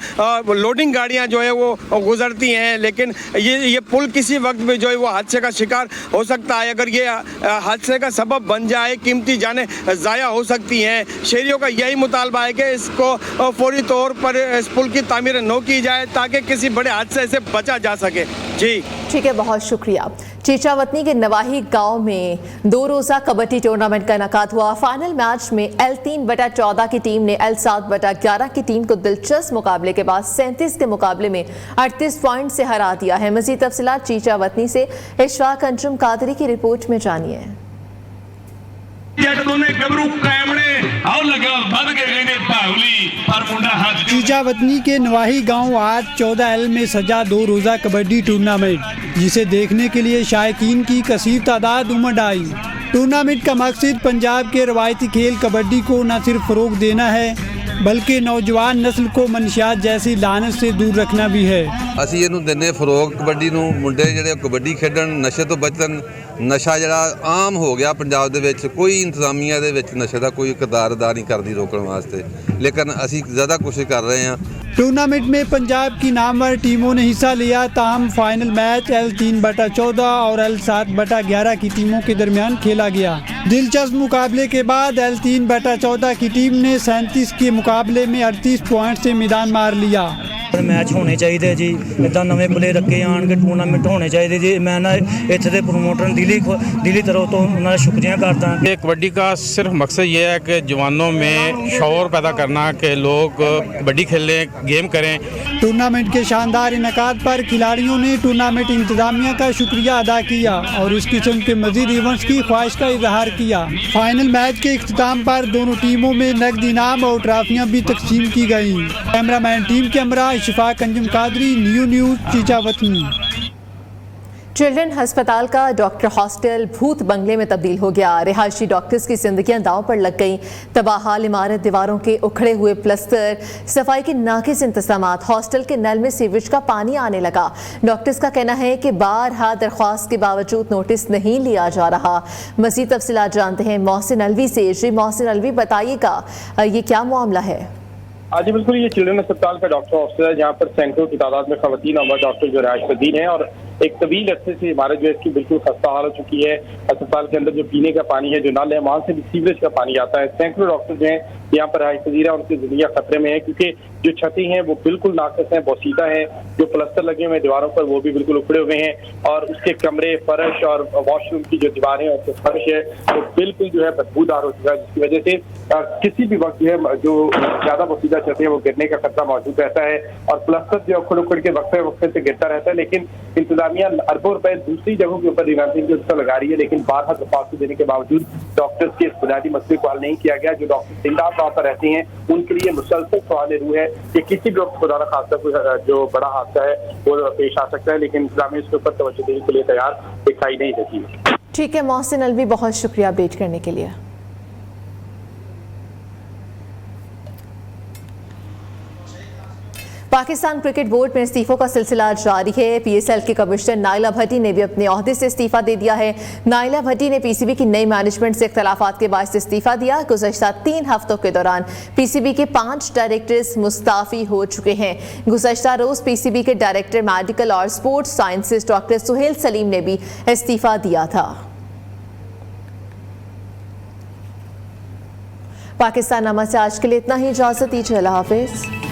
लोडिंग गाड़ियाँ जो है वो गुजरती हैं, लेकिन ये पुल किसी वक्त में जो है वो हादसे का शिकार हो सकता है। अगर ये हादसे का सबब बन जाए, कीमती जानें ज़ाया हो सकती हैं। शहरियों का यही मुतालबा है कि इसको फौरी तौर पर इस पुल की तामीर न की जाए ताकि किसी बड़े हादसे से बचा जा सके। जी ठीक है, बहुत शुक्रिया। चीचावतनी के नवाही गांव में 2 रोज़ा कबड्डी टूर्नामेंट का इनेकाद हुआ। फाइनल मैच में L3/14 की टीम ने L7/11 की टीम को दिलचस्प मुकाबले के बाद 37 के मुकाबले में 38 पॉइंट से हरा दिया है। मज़ीद तफसीलात चीचावतनी से इशफाक अंजुम कादरी की रिपोर्ट में जानिए। चीचावतनी के नवाही गांव आज 14L में सजा 2 रोज़ा कबड्डी टूर्नामेंट, जिसे देखने के लिए शायकीन की कसीर तादाद उमड़ आई। टूर्नामेंट का मकसद पंजाब के रवायती खेल कबड्डी को न सिर्फ फ़रोग देना है बल्कि नौजवान नस्ल को मनशियात जैसी लानत से दूर रखना भी है। ਅਸੀਂ ਇਹਨੂੰ ਦਿੰਦੇ ਫਰੋਗ ਕਬੱਡੀ ਨੂੰ। ਮੁੰਡੇ ਜਿਹੜੇ ਕਬੱਡੀ ਖੇਡਣ, ਨਸ਼ੇ ਤੋਂ ਬਚਣ। ਨਸ਼ਾ ਜਿਹੜਾ ਆਮ ਹੋ ਗਿਆ ਪੰਜਾਬ ਦੇ ਵਿੱਚ, ਕੋਈ ਇੰਤਜ਼ਾਮੀਆ ਦੇ ਵਿੱਚ ਨਸ਼ੇ ਦਾ ਕੋਈ ਕਿਰਦਾਰ ਅਦਾ नहीं करती रोकने वास्ते, लेकिन ਅਸੀਂ ज़्यादा कोशिश कर रहे हैं। टूर्नामेंट में पंजाब की नामवर टीमों ने हिस्सा लिया, ताहम फाइनल मैच L3/14 और L7/11 की टीमों के दरमियान खेला गया। दिलचस्प मुकाबले के बाद L3/14 की टीम ने 37 के मुकाबले में 38 पॉइंट से मैदान मार लिया। मैच होने चाहिए जी, इदा नवे प्लेयर अगे आन के टूर्नामेंट होने चाहिए जी। मैं ना इत्थे दे प्रमोटर दिली तरफ तो उन्होंने शुक्रिया करता। कबड्डी का सिर्फ मकसद ये है कि जवानों में शौर पैदा करना कि लोग कबड्डी खेलें, गेम करें। टूर्नामेंट के शानदार इनकाद पर खिलाड़ियों ने टूर्नामेंट इंतजामिया का शुक्रिया अदा किया और इस किस्म के मजीद इवेंट्स की ख्वाहिश का इजहार किया। फाइनल मैच के इख्तिताम पर दोनों टीमों में नकद इनाम और ट्रॉफियां भी तकसीम की गई। कैमरामैन टीम के हमरा इशफाक अंजुम कादरी, न्यूज़ चीचावतनी। चिल्ड्रन अस्पताल का डॉक्टर हॉस्टल भूत बंगले में तब्दील हो गया। रिहायशी डॉक्टर्स की जिंदगियां दांव पर लग गईं। तबाहाल इमारत, दीवारों के उखड़े हुए प्लस्तर, सफाई के नाकिस इंतजामात, हॉस्टल के नल में सीवेज का पानी आने लगा। डॉक्टर्स का कहना है कि बारहा दरख्वास्त के बावजूद नोटिस नहीं लिया जा रहा। मज़ीद तफसीलात जानते हैं मोहसिन अलवी से। जी मोहसिन अलवी, बताइएगा ये क्या मामला है? जी बिल्कुल, ये चिल्ड्रन अस्पताल का डॉक्टर हॉस्टल है जहाँ पर सैकड़ों की तादाद में खवातीन और डॉक्टर जो रिहायश पजीर हैं और एक तवील अरसे से इमारत जो है इसकी बिल्कुल खस्ता हाल हो चुकी है। अस्पताल के अंदर जो पीने का पानी है, जो नल है, वहाँ से भी सीवरेज का पानी आता है। सैकड़ों डॉक्टर जो हैं यहाँ पर रिहायश पजीर है, उनकी जिंदगी खतरे में है क्योंकि जो छतें हैं वो बिल्कुल नाकस हैं, बोसीदा हैं। जो प्लस्तर लगे हुए हैं दीवारों पर वो भी बिल्कुल उखड़े हुए हैं और उसके कमरे, फर्श और वॉशरूम की जो दीवारें और फर्श है वो बिल्कुल जो है बदबूदार हो चुका है, जिसकी वजह से किसी भी वक्त जो है जो ज्यादा बोसीदा छतें हैं वो गिरने का खतरा मौजूद रहता है और प्लस्तर जो उखड़ उखड़ के वक्फे से गिरता रहता है। लेकिन इंतजामिया अरबों रुपए दूसरी जगहों के ऊपर रिवाइविंग की लगा रही है, लेकिन बारहा दरख्वास्त देने के बावजूद डॉक्टर्स के इस बुनियादी मसले को हल नहीं किया गया। जो डॉक्टर जिंदा तौर पर रहते हैं उनके लिए मुसलसल सवाल रूह है कि किसी भी वक्त खुदा न खास्ता कोई जो बड़ा हादसा है वो पेश आ सकता है, लेकिन इंतजामिया इसके ऊपर तवज्जो देने के लिए तैयार दिखाई नहीं देती है। ठीक है मोहसिन अलवी, बहुत शुक्रिया अपडेट करने के लिए। पाकिस्तान क्रिकेट बोर्ड में इस्तीफों का सिलसिला जारी है। पीएसएल के कमिश्नर नाइला भट्टी ने भी अपने ओहदे से इस्तीफा दे दिया है। नाइला भट्टी ने पीसीबी की नई मैनेजमेंट से इख्तलाफात के बायस इस्तीफा दिया। गुज़श्ता 3 हफ्तों के दौरान पीसीबी के 5 डायरेक्टर्स मुस्ताफी हो चुके हैं। गुज़श्ता रोज पीसीबी के डायरेक्टर मेडिकल और sports sciences doctor Sohail Saleem ने भी इस्तीफा दिया था। पाकिस्तान नामा से आज के लिए इतना ही, इजाजत दीजिए, अल्लाह हाफिज।